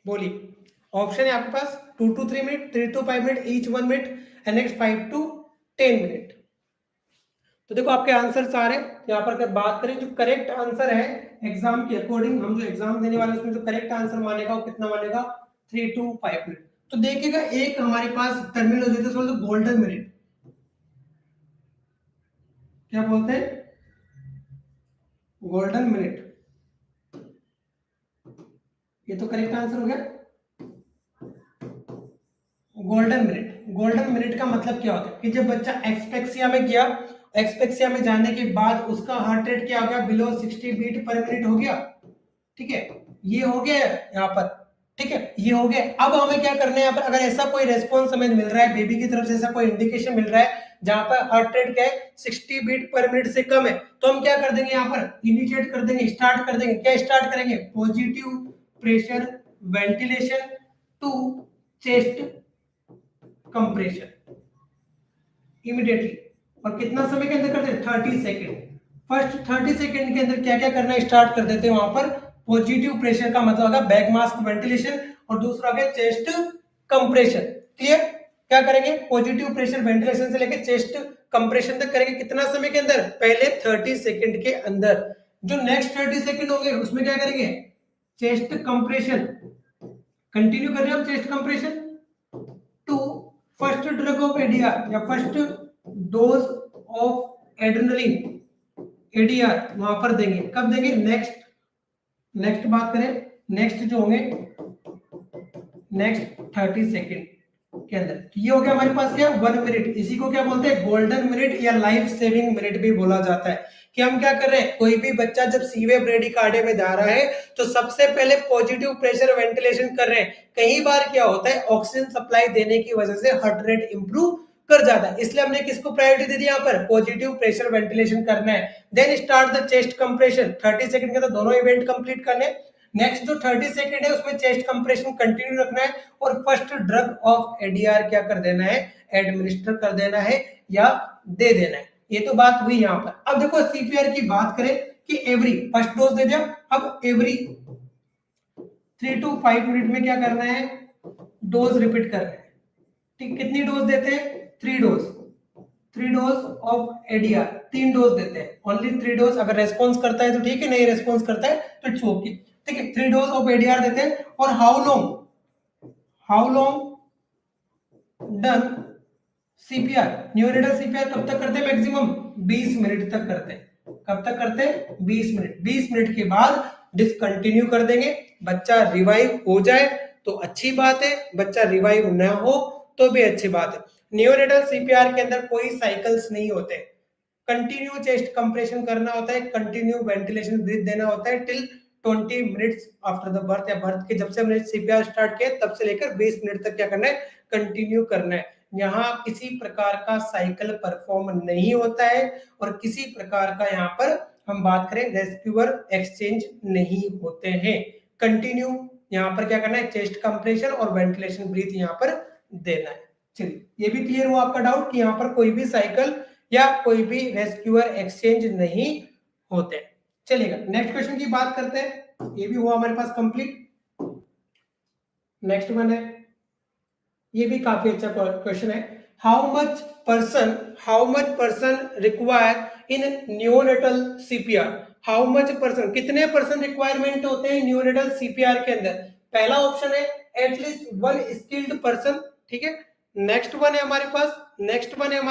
बोलिए, ऑप्शन है आपके पास 2 to 3 minute, 3 to 5 minute, each 1 minute, and next 5 to 10 minute. तो देखो आपके आंसर आ रहे हैं यहाँ पर। अगर बात करें जो करेक्ट आंसर है एग्जाम के अकॉर्डिंग, हम जो एग्जाम देने वाले उसमें जो करेक्ट आंसर मानेगा वो कितना मानेगा, 3 to 5 मिनट। तो देखिएगा एक हमारे पास टर्मिनोलॉजी है गोल्डन मिनट, क्या बोलते हैं, गोल्डन मिनट, ये तो करेक्ट आंसर हो गया। गोल्डन मिनट, गोल्डन मिनट का मतलब क्या होता है कि जब बच्चा एक्सपेक्सिया में गया, एक्सपेक्सिया में जाने के बाद उसका हार्ट रेट क्या हो गया, बिलो 60 बीट पर मिनट हो गया। ठीक है, ये हो गया यहाँ पर। ठीक है, ये हो गया। अब हमें क्या करना है यहाँ पर, अगर ऐसा कोई रेस्पॉन्स हमें मिल रहा है बेबी की तरफ से, ऐसा कोई इंडिकेशन मिल रहा है जहां पर हार्ट रेट क्या है 60 बीट पर मिनट से कम है, तो हम क्या कर देंगे यहाँ पर, इनिशिएट कर देंगे, स्टार्ट कर देंगे। क्या स्टार्ट करेंगे, positive pressure ventilation to chest compression immediately. और कितना समय के अंदर करते हैं, 30 सेकेंड। फर्स्ट 30 सेकेंड के अंदर क्या क्या करना है, स्टार्ट कर देते हैं वहां पर। पॉजिटिव प्रेशर का मतलब होगा बैक मास्क वेंटिलेशन, और दूसरा क्या, चेस्ट कंप्रेशन। क्लियर, क्या करेंगे, पॉजिटिव प्रेशर वेंटिलेशन से लेकर चेस्ट कंप्रेशन तक करेंगे। कितना समय के अंदर, पहले 30 सेकेंड के अंदर। जो नेक्स्ट 30 सेकेंड होंगे उसमें क्या करेंगे, चेस्ट कंप्रेशन कंटिन्यू कर रहे हैं हम, chest compression to first drug of ADR या first dose of adrenaline ADR वहां पर देंगे। कब देंगे, नेक्स्ट बात करें, नेक्स्ट जो होंगे नेक्स्ट 30 सेकेंड के अंदर। ये हो गया हमारे पास क्या, 1 मिनट। इसी को क्या बोलते हैं, गोल्डन मिनट या लाइफ सेविंग मिनट भी बोला जाता है। कि हम क्या कर रहे हैं, कोई भी बच्चा जब सीवे ब्रेडिकार्डिया में जा रहा है तो सबसे पहले पॉजिटिव प्रेशर वेंटिलेशन कर रहे हैं। कई बार क्या होता है, ऑक्सीजन सप्लाई देने की वजह से हार्ट रेट इंप्रूव कर जाता है, इसलिए हमने किसको प्रायोरिटी दे दी यहाँ पर, पॉजिटिव प्रेशर वेंटिलेशन करना है। Then start the chest compression, 30 second के अंदर दोनों इवेंट कंप्लीट करने। नेक्स्ट जो 30 सेकंड है उसमें चेस्ट कंप्रेशन कंटिन्यू रखना है, और फर्स्ट ड्रग ऑफ एडीआर क्या कर देना है, एडमिनिस्टर कर देना है या दे देना है। ये तो बात हुई यहाँ पर। अब देखो सीपीआर की बात करें कि एवरी फर्स्ट डोज दे दिया, अब एवरी 3 to 5 मिनट में क्या करना है, डोज रिपीट करना है। ठीक, कितनी डोज देते हैं, 3 डोज ऑफ एडीआर, 3 डोज देते हैं, ओनली 3 डोज। अगर रेस्पॉन्स करता है तो ठीक है, नहीं रेस्पॉन्स करता है तो इट्स ओके। ठीक है, 3 डोज ऑफ एडीआर देते हैं। और how long done CPR, neonatal CPR कब तक करते हैं, मैक्सिमम 20 मिनट तक करते हैं। कब तक करते हैं, 20 मिनट। 20 मिनट के बाद डिसकंटिन्यू कर देंगे। बच्चा रिवाइव हो जाए तो अच्छी बात है, बच्चा रिवाइव ना हो तो भी अच्छी बात है। न्यूरेटल सीपीआर के अंदर कोई साइकिल्स नहीं होते, कंटिन्यू चेस्ट कंप्रेशन करना होता है, कंटिन्यू वेंटिलेशन ब्रीथ देना होता है till 20 minutes after the birth, या बर्थ के जब से हमने सीपीआर स्टार्ट किया तब से लेकर 20 मिनट तक क्या करना है, कंटिन्यू करना है। यहाँ किसी प्रकार का साइकिल परफॉर्म नहीं होता है और किसी प्रकार का यहाँ पर हम बात करें रेस्क्यूअर एक्सचेंज नहीं होते हैं। कंटिन्यू यहाँ पर क्या करना है, चेस्ट कंप्रेशन और वेंटिलेशन ब्रीथ यहाँ पर देना है। चलिए ये भी क्लियर हुआ आपका डाउट कि यहाँ पर कोई भी साइकिल या कोई भी रेस्क्यूअर एक्सचेंज नहीं होते। चलिएगा नेक्स्ट क्वेश्चन की बात करते हैं, ये भी हुआ हमारे पास कंप्लीट। नेक्स्ट वन है, ये भी काफी अच्छा क्वेश्चन है। How much person require in neonatal CPR. How much person, कितने पर्सन रिक्वायरमेंट होते हैं न्यूनेटल सीपीआर के अंदर। पहला ऑप्शन है एटलीस्ट वन स्किल्ड पर्सन, ठीक है। नेक्स्ट वन है हमारे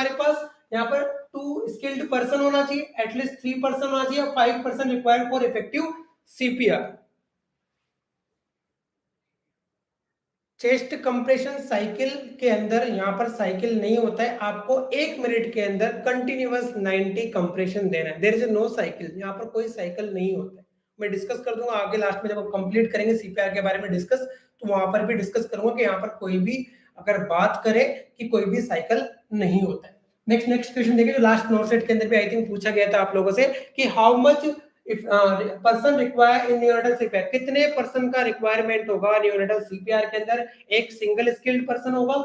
पास यहाँ पर 2 स्किल्ड पर्सन होना चाहिए, एटलीस्ट 3 पर्सन होना चाहिए, 5 person required for effective CPR. Chest compression cycle के अंदर यहाँ पर साइकिल नहीं होता है, आपको 1 मिनट के अंदर कंटिन्यूअस 90 कंप्रेशन देना है। देयर इज नो साइकिल, यहाँ पर कोई साइकिल नहीं होता है। मैं डिस्कस कर दूंगा आगे लास्ट में जब हम कंप्लीट करेंगे सीपीआर के बारे में डिस्कस, तो वहां पर भी डिस्कस करूंगा कि यहाँ पर कोई भी अगर बात करे कि कोई भी साइकिल नहीं होता है। नेक्स्ट क्वेश्चन देखिए जो लास्ट नोट सेट के अंदर भी आई थिंक पूछा गया था आप लोगों से कि how much person require in neonatal CPR, कितने पर्सन का रिक्वायरमेंट होगा न्यूनेटल सीपीआर के अंदर। एक सिंगल स्किल्ड पर्सन होगा,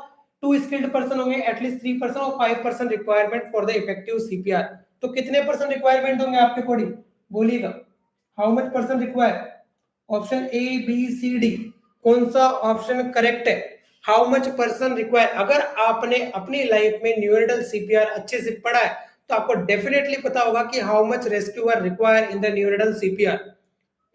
2 स्किल्ड पर्सन होंगे, एटलीस्ट 3 पर्सन और 5 person requirement for the effective CPR. तो कितने पर्सन रिक्वायरमेंट होंगे आपके अकॉर्डिंग, बोलिएगा। How much person require, option A B C D, कौन सा ऑप्शन करेक्ट है। हाउ मच पर्सन रिक्वायर, अगर आपने अपनी लाइफ में न्यूनेटल सीपीआर अच्छे से पढ़ा है तो आपको डेफिनेटली पता होगा कि how much rescuer require in the neonatal CPR,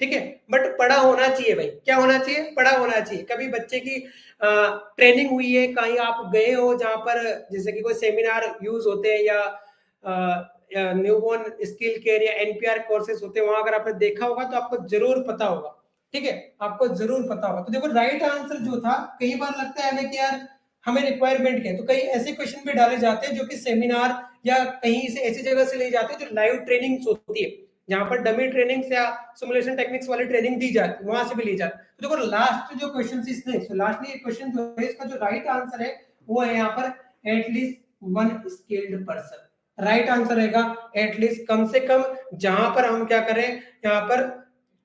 ठीक है। बट पढ़ा होना चाहिए भाई, क्या होना चाहिए, पढ़ा होना चाहिए। कभी बच्चे की ट्रेनिंग हुई है, कहीं आप गए हो जहां पर जैसे कि कोई सेमिनार यूज होते हैं या न्यूबॉर्न स्किल केयर या एनपीआर कोर्सेज होते हैं, वहां अगर आपने देखा होगा तो आपको जरूर पता होगा, ठीक है, आपको जरूर पता होगा। तो देखो राइट आंसर जो था, कई बार लगता है हमें कि यार हमें रिक्वायरमेंट क्या है, तो कई ऐसे क्वेश्चन भी डाले जाते हैं जो कि सेमिनार या कहीं से ऐसी जगह से ले जाते हैं जो लाइव ट्रेनिंग्स होती है, जहां पर डमी ट्रेनिंग्स या सिमुलेशन टेक्निक्स वाली ट्रेनिंग दी जाती है, वहां से भी ली जाती है। तो देखो लास्ट जो क्वेश्चन इसने, लास्ट में ये क्वेश्चन जो है इसका जो राइट आंसर है वो है यहाँ पर at least one skilled person. Right answer रहेगा एटलीस्ट, कम से कम। जहां पर हम क्या करें, यहाँ पर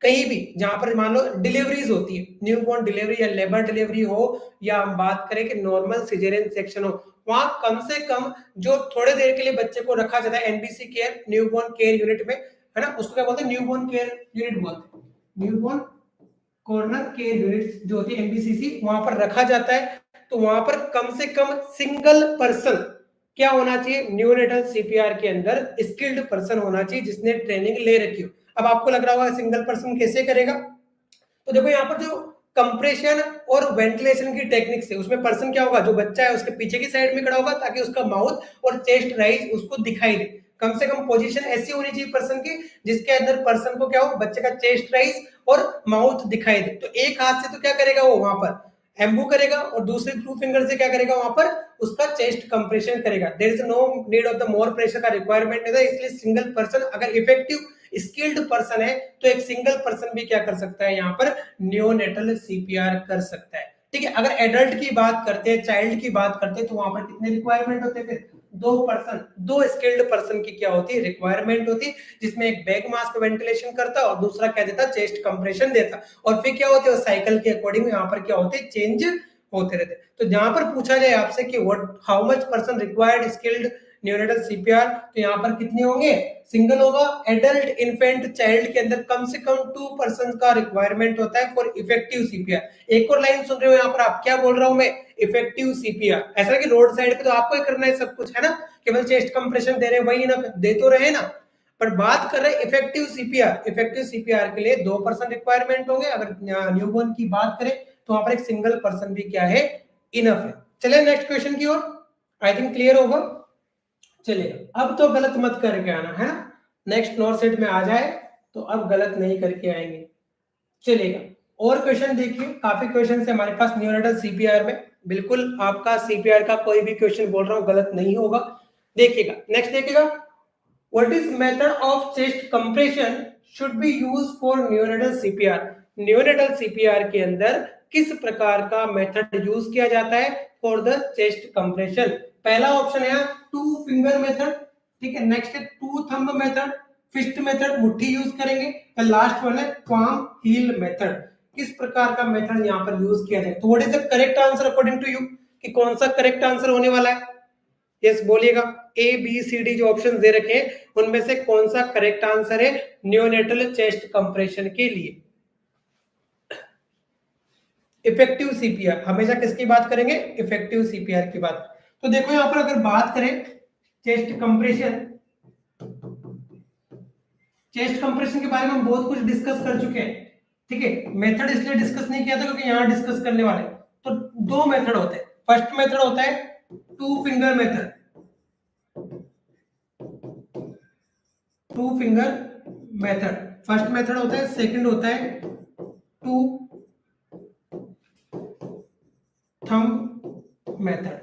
कहीं भी जहां पर मान लो डिलीवरीज होती है, न्यूबॉर्न डिलीवरी या लेबर डिलीवरी हो, या हम बात करें कि नॉर्मल सिजेरियन सेक्शन हो, वहां कम से कम जो थोड़े देर के लिए बच्चे को रखा जाता है NBC care, newborn care unit में, है ना, उसको क्या बोलते हैं, न्यूबॉर्न केयर यूनिट बोलते हैं, न्यूबॉर्न कॉर्नर केयर यूनिट जो होती है एनबीसीसी, वहां पर रखा जाता है। तो वहां पर कम से कम सिंगल पर्सन क्या होना चाहिए, न्यूनेटल सीपीआर के अंदर स्किल्ड पर्सन होना चाहिए जिसने ट्रेनिंग ले रखी हो। अब आपको लग रहा होगा सिंगल पर्सन कैसे करेगा, तो देखो यहाँ पर जो कंप्रेशन और वेंटिलेशन की टेक्निक से उसमें पर्सन क्या होगा, जो बच्चा है उसके पीछे की साइड में खड़ा होगा ताकि उसका माउथ और चेस्ट राइज उसको दिखाई दे। कम से कम पोजीशन ऐसी होनी चाहिए पर्सन की जिसके अंदर पर्सन को क्या हो, बच्चे का चेस्ट राइज और माउथ दिखाई दे। तो एक हाथ से तो क्या करेगा वो वहां पर एम्बू करेगा और दूसरे 2 फिंगर से क्या करेगा, वहां पर उसका चेस्ट कंप्रेशन करेगा। There is no need of the more pressure का रिक्वायरमेंट है, इसलिए सिंगल पर्सन अगर इफेक्टिव स्किल्ड पर्सन है तो एक सिंगल पर्सन भी क्या कर सकता है, यहाँ पर न्यूनेटल सीपीआर कर सकता है, ठीक है। अगर एडल्ट की बात करते हैं, चाइल्ड की बात करते हैं, तो वहां पर कितने रिक्वायरमेंट होते हैं, फिर 2 पर्सन, 2 स्किल्ड पर्सन की क्या होती है, रिक्वायरमेंट होती है, जिसमें एक बैग मास्क वेंटिलेशन करता और दूसरा क्या देता, चेस्ट कंप्रेशन देता। और फिर क्या होती है, साइकिल के अकॉर्डिंग यहाँ पर क्या होते हैं, चेंज होते रहते। तो जहां पर पूछा जाए आपसे कि what how much person required skilled neonatal CPR, तो यहाँ पर कितने होंगे, सिंगल होगा। एडल्ट, इन्फेंट, चाइल्ड के अंदर कम से कम 2 पर्सन का रिक्वायरमेंट होता है फॉर इफेक्टिव सीपीआर। एक और लाइन सुन रहे हो यहाँ पर आप, क्या बोल रहा हूं मैं, इफेक्टिव सीपीआर। ऐसा कि रोड साइड पे तो आपको ही करना है सब कुछ, है ना, केवल चेस्ट कंप्रेशन दे रहे हैं, वही ना दे तो रहे ना, पर बात कर रहे हैं इफेक्टिव सीपीआर। इफेक्टिव सीपीआर के लिए 2 पर्सन रिक्वायरमेंट होंगे। अगर न्यूबॉर्न की बात करें तो वहां पर एक सिंगल पर्सन भी क्या है, इनफ है। चलिए नेक्स्ट क्वेश्चन की ओर, आई थिंक क्लियर होगा। चलिए अब तो गलत मत करके आना, है ना, नेक्स्ट नॉर सेट में आ जाए तो अब गलत नहीं करके आएंगे। चलिएगा और क्वेश्चन देखिए, काफी क्वेश्चन है हमारे पास न्यूनेटल सीपीआर में। बिल्कुल आपका सीपीआर का कोई भी क्वेश्चन बोल रहा हूं गलत नहीं होगा। देखिएगा नेक्स्ट, देखिएगा what is method of chest compression should be use for neonatal CPR? Neonatal CPR के अंदर किस प्रकार का मेथड यूज किया जाता है फॉर द चेस्ट कंप्रेशन? पहला ऑप्शन है टू फिंगर मेथड, ठीक है, नेक्स्ट है two thumb method, fist method मुट्ठी यूज करेंगे, और लास्ट वन है पाम हील मेथड। किस प्रकार का मेथड यहाँ पर यूज किया जाए? तो what is the correct answer according to you, कि कौन सा करेक्ट आंसर होने वाला है? यस बोलिएगा। ए बी सी डी जो ऑप्शन दे रखे हैं उनमें से कौन सा करेक्ट आंसर है नियोनेटल चेस्ट कंप्रेशन के लिए? इफेक्टिव सीपीआर, हमेशा किसकी बात करेंगे? इफेक्टिव सीपीआर की बात। तो देखो यहां पर अगर बात करें चेस्ट कंप्रेशन, चेस्ट कंप्रेशन के बारे में हम बहुत कुछ डिस्कस कर चुके हैं, ठीक है। मेथड इसलिए डिस्कस नहीं किया था क्योंकि यहां डिस्कस करने वाले। तो दो मेथड होते हैं, फर्स्ट मेथड होता है two finger method, to finger method first method होता है, सेकंड होता है टू थंब मेथड।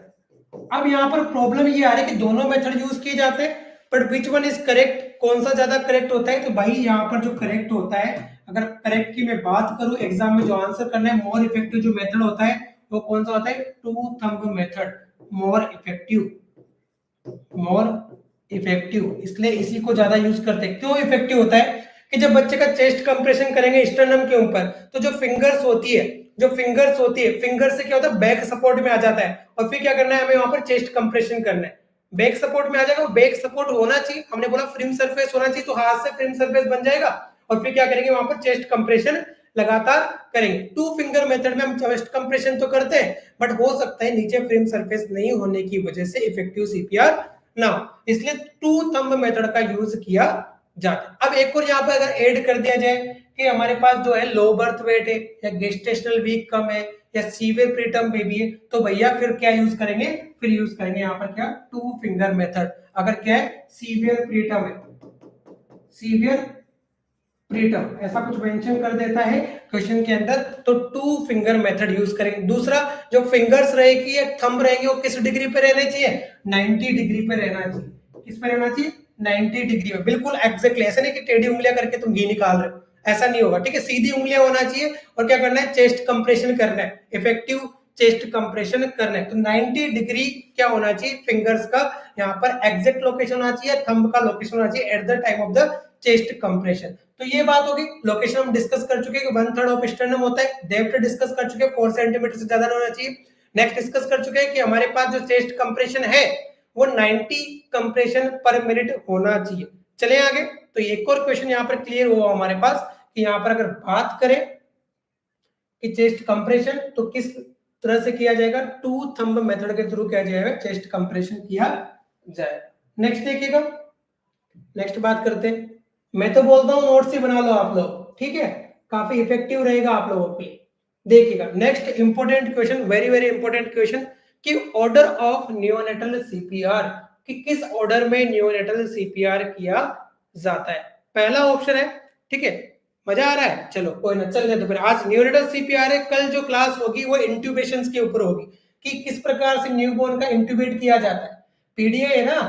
अब यहां पर प्रॉब्लम ये आ रही है कि दोनों मेथड यूज किए जाते हैं, but which one is correct, कौन सा ज्यादा करेक्ट होता है? तो भाई यहां पर जो करेक्ट होता है, अगर करेक्ट की मैं बात करूं, एग्जाम में जो आंसर करना है, मोर इफेक्टिव जो मेथड होता है वो कौन सा होता है? Two thumb method, more effective, more effective. इसलिए इसी को ज्यादा यूज करते हैं। क्यों इफेक्टिव होता है? कि जब बच्चे का चेस्ट कंप्रेशन करेंगे स्टर्नम के ऊपर, तो जो फिंगर्स होती है, जो फिंगर्स होती है, फिंगर से क्या होता है? बैक सपोर्ट में आ जाता है, और फिर क्या करना है हमें? वहां पर चेस्ट कंप्रेशन करना है। बैक सपोर्ट में आ जाएगा, बैक सपोर्ट होना चाहिए, हमने बोला फ्रिम सरफेस होना चाहिए, तो हाथ से फ्रिम सरफेस बन जाएगा, और फिर क्या करेंगे? वहां पर चेस्ट कंप्रेशन लगातार करेंगे। टू फिंगर मेथड में हम चेस्ट कंप्रेशन तो करते हैं, बट हो सकता है नीचे फ्रिम सरफेस नहीं होने की वजह से इफेक्टिव सीपीआर ना हो, इसलिए टू थंब मेथड का यूज किया जाता है। अब एक और यहाँ पे अगर ऐड कर दिया जाए कि हमारे पास जो है लो बर्थ वेट है, या गेस्टेशनल वीक कम है, या सीवियर प्रीटर्म बेबी है, तो भैया फिर क्या यूज करेंगे? फिर यूज करेंगे यहाँ पर क्या? To finger method. अगर क्या है? सीवियर प्रीटर्म है, सीवियर प्रीटर्म ऐसा कुछ मेंशन कर देता है क्वेश्चन के अंदर, तो टू फिंगर मेथड यूज करेंगे। दूसरा, जो फिंगर्स रहेगी या थंब रहेंगे वो किस डिग्री पे रहने चाहिए? 90 डिग्री पे रहना चाहिए। किस पे रहना चाहिए? 90 डिग्री में, बिल्कुल एग्जैक्टली। ऐसा नहीं कि टेढ़ी उंगलियां करके तुम घी निकाल रहे हो, ऐसा नहीं होगा, ठीक है। सीधी उंगलियां होना चाहिए, और क्या करना है? चेस्ट कंप्रेशन करना है, इफेक्टिव चेस्ट कंप्रेशन करना है। तो 90 डिग्री क्या होना चाहिए? फिंगर्स का यहाँ पर एग्जैक्ट लोकेशन होना चाहिए, थंब का लोकेशन होना चाहिए eight the time of the chest compression. तो ये बात होगी। लोकेशन हम डिस्कस कर चुके हैं कि 1/3 ऑफ स्टर्नम होता है, डेप्थ डिस्कस कर चुके हैं, 4 सेंटीमीटर से ज्यादा होना चाहिए। नेक्स्ट डिस्कस कर चुके हैं कि हमारे पास जो चेस्ट कंप्रेशन है वो 90 कंप्रेशन पर मिनट होना चाहिए। चले आगे। तो एक और क्वेश्चन यहाँ पर क्लियर हुआ हमारे पास कि यहाँ पर अगर बात करें कि चेस्ट कंप्रेशन तो किस तरह से किया जाएगा? टू थंब मेथड के थ्रू किया जाएगा, चेस्ट कंप्रेशन किया जाएगा। नेक्स्ट देखिएगा, नेक्स्ट बात करते हैं। मैं तो बोलता हूँ नोट्स ही बना लो आप लोग, ठीक है, काफी इफेक्टिव रहेगा आप लोगों के लिए। देखिएगा next important question, very very important question, कि ऑर्डर ऑफ नियोनेटल सीपीआर, कि किस ऑर्डर में नियोनेटल सीपीआर किया जाता है? पहला ऑप्शन है, ठीक है, मजा आ रहा है, चलो कोई ना, चल तो फिर आज नियोनेटल सीपीआर है, कल जो क्लास होगी वो इंट्यूबेशन के ऊपर होगी, कि किस प्रकार से न्यूबॉर्न का इंट्यूबेट किया जाता है। पीडीए है ना,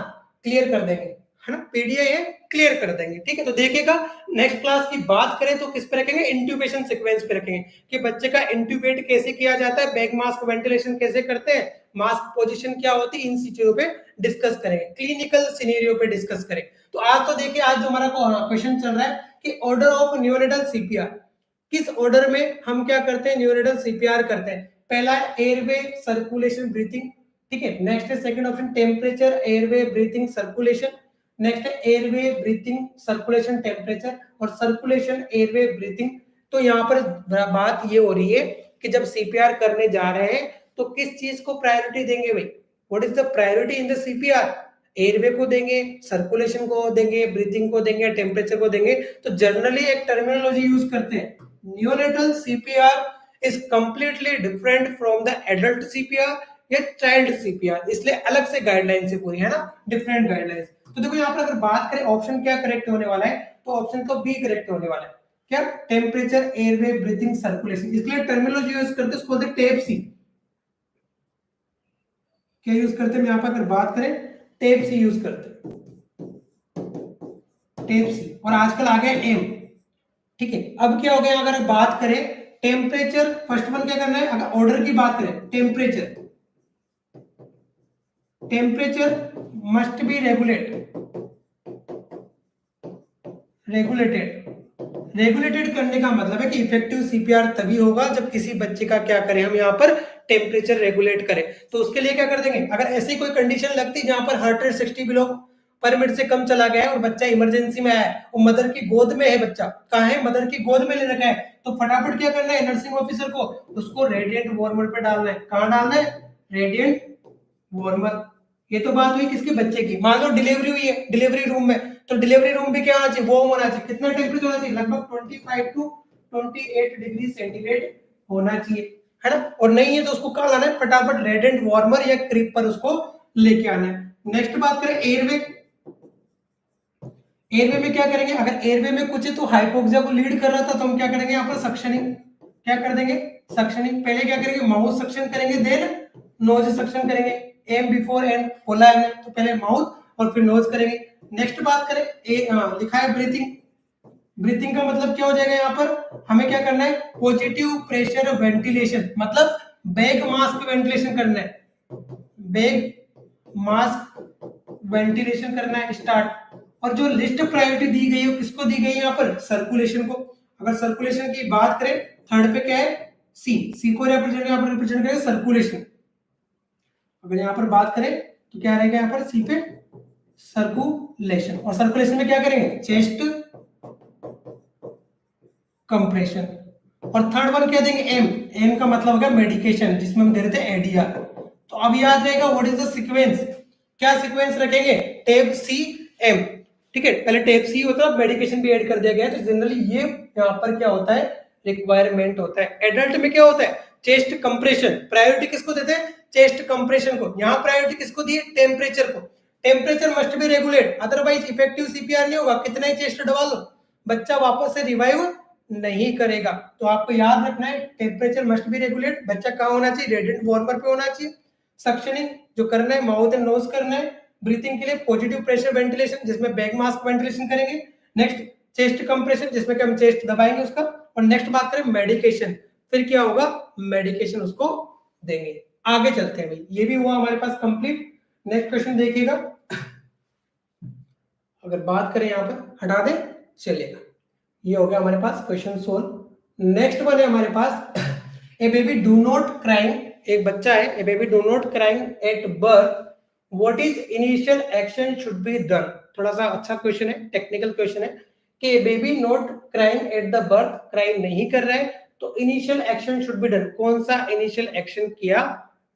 क्लियर कर देंगे, है ना, पीडीए है, क्लियर कर देंगे, ठीक है। तो देखिएगा नेक्स्ट क्लास की बात करें तो किस पे रखेंगे? इंट्यूबेशन सीक्वेंस पे रखेंगे, कि बच्चे का इंट्यूबेट कैसे किया जाता है, बैक मास्क वेंटिलेशन कैसे करते हैं, मास्क पोजीशन क्या होती है, इन चीजों पे डिस्कस करेंगे, क्लिनिकल सिनेरियो पे डिस्कस करेंगे। तो आज तो देखिए, आज जो हमारा क्वेश्चन चल रहा है कि ऑर्डर ऑफ नियोनेटल सीपीआर, किस ऑर्डर में हम क्या करते हैं? नियोनेटल सीपीआर करते हैं। पहला है एयरवे सर्कुलेशन ब्रीथिंग, ठीक है। नेक्स्ट है second option temperature airway breathing circulation, next है एयरवे ब्रीथिंग सर्कुलेशन टेम्परेचर, और सर्कुलेशन एयरवे ब्रीथिंग। तो यहाँ पर बात ये हो रही है कि जब सीपीआर करने जा रहे हैं तो किस चीज को प्रायोरिटी देंगे भाई? What is the priority in the CPR? Airway को देंगे, सर्कुलेशन को देंगे, ब्रीथिंग को देंगे, टेम्परेचर को देंगे? तो जनरली एक टर्मिनोलॉजी यूज करते हैं, neonatal CPR is completely different from the adult CPR या चाइल्ड सीपीआर, इसलिए अलग से गाइडलाइन से पूरी, है ना, डिफरेंट गाइडलाइंस। तो देखो यहाँ पर अगर बात करें ऑप्शन क्या करेक्ट होने वाला है, तो ऑप्शन तो बी करेक्ट होने वाला है। क्या? टेम्परेचर एयरवे ब्रीथिंग सर्कुलेशन, इसलिए टर्मिनोलॉजी यूज करते हैं उसको बोलते हैं टेप सी। क्या यूज करते हैं यहाँ पर अगर बात करें? टेप सी यूज करते हैं। टेप सी, और आजकल आ गया एम। ठीक है, अब क्या हो गया, अगर बात करें टेम्परेचर, फर्स्ट वन क्या करना है, अगर ऑर्डर की बात करें, टेम्परेचर मस्ट बी रेगुलेटेड करने का मतलब है कि इफेक्टिव सीपीआर तभी होगा जब किसी बच्चे का क्या करें हम यहाँ पर टेम्परेचर रेगुलेट करें। तो उसके लिए क्या कर देंगे, अगर ऐसी कोई कंडीशन लगती जहां पर हार्ट रेट 60 बिलो पर मिनट से कम चला गया है और बच्चा इमरजेंसी में आया है और मदर की गोद में है, बच्चा कहाँ है, मदर की गोद में ले रखा है, तो फटाफट क्या करना है नर्सिंग ऑफिसर को, उसको रेडिएंट वार्मर पे डालना है। कहाँ डालना है, रेडिएंट वार्मर। ये तो बात हुई किसके, बच्चे की। मान लो डिलीवरी हुई है डिलीवरी रूम में, तो डिलीवरी रूम भी क्या होना चाहिए, वार्म होना चाहिए। कितना टेम्परेचर होना चाहिए, लगभग 25 टू 28 डिग्री सेंटीग्रेड होना चाहिए, है ना। और नहीं है तो उसको कहाँ लाना है, फटाफट रेडिएंट वार्मर या क्रिप पर उसको लेके आना है। नेक्स्ट बात करें एयरवे। एयरवे में क्या करेंगे, अगर एयरवे में कुछ है तो हाइपोक्सिया को लीड कर रहा था तो हम क्या करेंगे यहाँ पर सक्शनिंग, क्या कर देंगे, सक्शनिंग। पहले क्या करेंगे, माउथ सक्शन करेंगे, देन नोज सक्शन करेंगे। एम बिफोर एंड बोला है हमने, तो पहले माउथ और फिर नोज करेंगे। नेक्स्ट बात करें लिखा है ब्रीथिंग। ब्रीथिंग का मतलब क्या हो जाएगा, यहाँ पर हमें क्या करना है, पॉजिटिव प्रेशर वेंटिलेशन, मतलब बैग मास्क वेंटिलेशन करना है, बैग मास्क वेंटिलेशन करना है स्टार्ट। और जो लिस्ट प्रायोरिटी दी गई है किसको दी गई है, यहाँ पर सर्कुलेशन को। अगर सर्कुलेशन की बात करें थर्ड पे क्या है, सी को रिप्रेजेंट यहाँ पर रिप्रेजेंट करेंगे सर्कुलेशन। अगर यहाँ पर बात करें तो क्या रहेगा, यहाँ पर सी पे सर्कुलेशन। और सर्कुलेशन में क्या करेंगे, चेस्ट कंप्रेशन। और थर्ड वन क्या देंगे, एम। एम का मतलब होगा मेडिकेशन, जिसमें हम दे रहे थे एडीआर। तो अब याद रहेगा व्हाट इज द सीक्वेंस, क्या सीक्वेंस रखेंगे, टेप सी एम। ठीक है, पहले टेप सी होता है, मेडिकेशन भी ऐड कर दिया गया है। तो जनरली ये यहाँ पर क्या होता है, रिक्वायरमेंट होता है। एडल्ट में क्या होता है, चेस्ट कंप्रेशन। प्रायोरिटी किसको देते हैं, चेस्ट कंप्रेशन को। यहाँ प्रायोरिटी किसको दी है, टेम्परेचर को। Temperature must be regulate, otherwise effective CPR नहीं होगा। कितना ही चेस्ट दबा लो, बच्चा वापस से रिवाइव नहीं करेगा। तो आपको याद रखना है टेम्परेचर मस्ट बी रेगुलेट। बच्चा कहाँ होना चाहिए, रेडिएंट वार्मर पे होना चाहिए। सक्शनिंग जो करना है माउथ एंड नोज करना है। ब्रीथिंग के लिए पॉजिटिव प्रेशर वेंटिलेशन, जिसमें बैग मास्क वेंटिलेशन करेंगे। नेक्स्ट चेस्ट कंप्रेशन, जिसमें कि हम चेस्ट दबाएंगे उसका। और नेक्स्ट बात करें मेडिकेशन, फिर क्या होगा, मेडिकेशन उसको देंगे। आगे चलते हैं भाई, ये भी हुआ हमारे पास कंप्लीट। नेक्स्ट क्वेश्चन देखिएगा, अगर बात करें यहाँ पर हटा दे चलेगा। ये हो गया हमारे पास क्वेश्चन सोल्व। नेक्स्ट वन है हमारे पास, a baby do not crying. एक बच्चा है, a baby do not crying at birth, what is initial action should be done. थोड़ा सा अच्छा क्वेश्चन है, टेक्निकल क्वेश्चन है कि baby not crying at the birth, crying नहीं कर रहा है तो initial action should be done, कौन सा इनिशियल एक्शन किया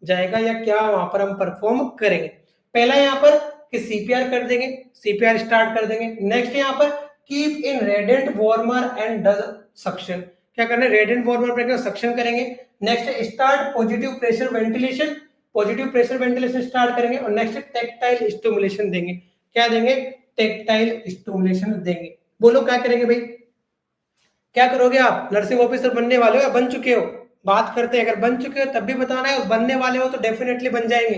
जाएगा या क्या वहां पर हम परफॉर्म करेंगे। पहला यहाँ पर कि सीपीआर कर देंगे, सीपीआर स्टार्ट कर देंगे। नेक्स्ट यहाँ पर keep in radiant warmer and does suction, क्या करना है, रेडिएंट वार्मर पे सक्शन करेंगे। Next start positive pressure ventilation, positive pressure ventilation start करेंगे। और नेक्स्ट टेक्टाइल स्टिमुलेशन देंगे, क्या देंगे, टेक्टाइल स्टिमुलेशन देंगे। बोलो क्या करेंगे भाई, क्या करोगे आप, नर्सिंग ऑफिसर बनने वाले हो या बन चुके हो, बात करते हैं। अगर बन चुके हो तब भी बताना है, और बनने वाले हो तो डेफिनेटली बन जाएंगे,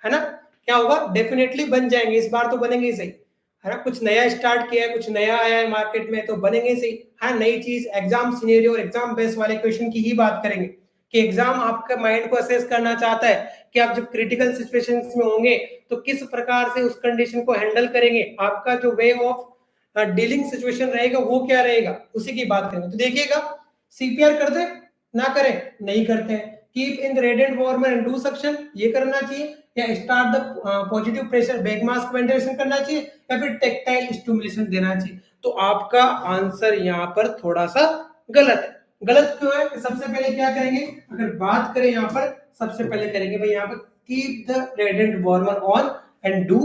है ना। क्या होगा, डेफिनेटली बन जाएंगे, इस बार तो बनेंगे ही सही, है ना। कुछ नया स्टार्ट किया है, कुछ नया आया है मार्केट में, तो बनेंगे सही। हाँ, नई चीज, एग्जाम सिनेरियो और एग्जाम बेस वाले क्वेश्चन की ही बात करेंगे कि एग्जाम आपका माइंड को असेस करना चाहता है कि आप जब क्रिटिकल सिचुएशंस में होंगे तो किस प्रकार से उस कंडीशन को हैंडल करेंगे, आपका जो वे ऑफ डीलिंग सिचुएशन रहेगा वो क्या रहेगा, उसी की बात करेंगे। तो देखिएगा, सीपीआर कर दे ना करें, नहीं करते हैं। Keep in the radiant warmer and do suction, ये करना चाहिए। या start the positive pressure bag mask ventilation करना चाहिए, या फिर टेक्टाइल स्टिमुलेशन देना चाहिए। तो आपका आंसर यहाँ पर थोड़ा सा गलत है। गलत क्यों है, सबसे पहले क्या करेंगे, अगर बात करें यहाँ पर सबसे पहले करेंगे भाई यहाँ पर keep the radiant warmer on and do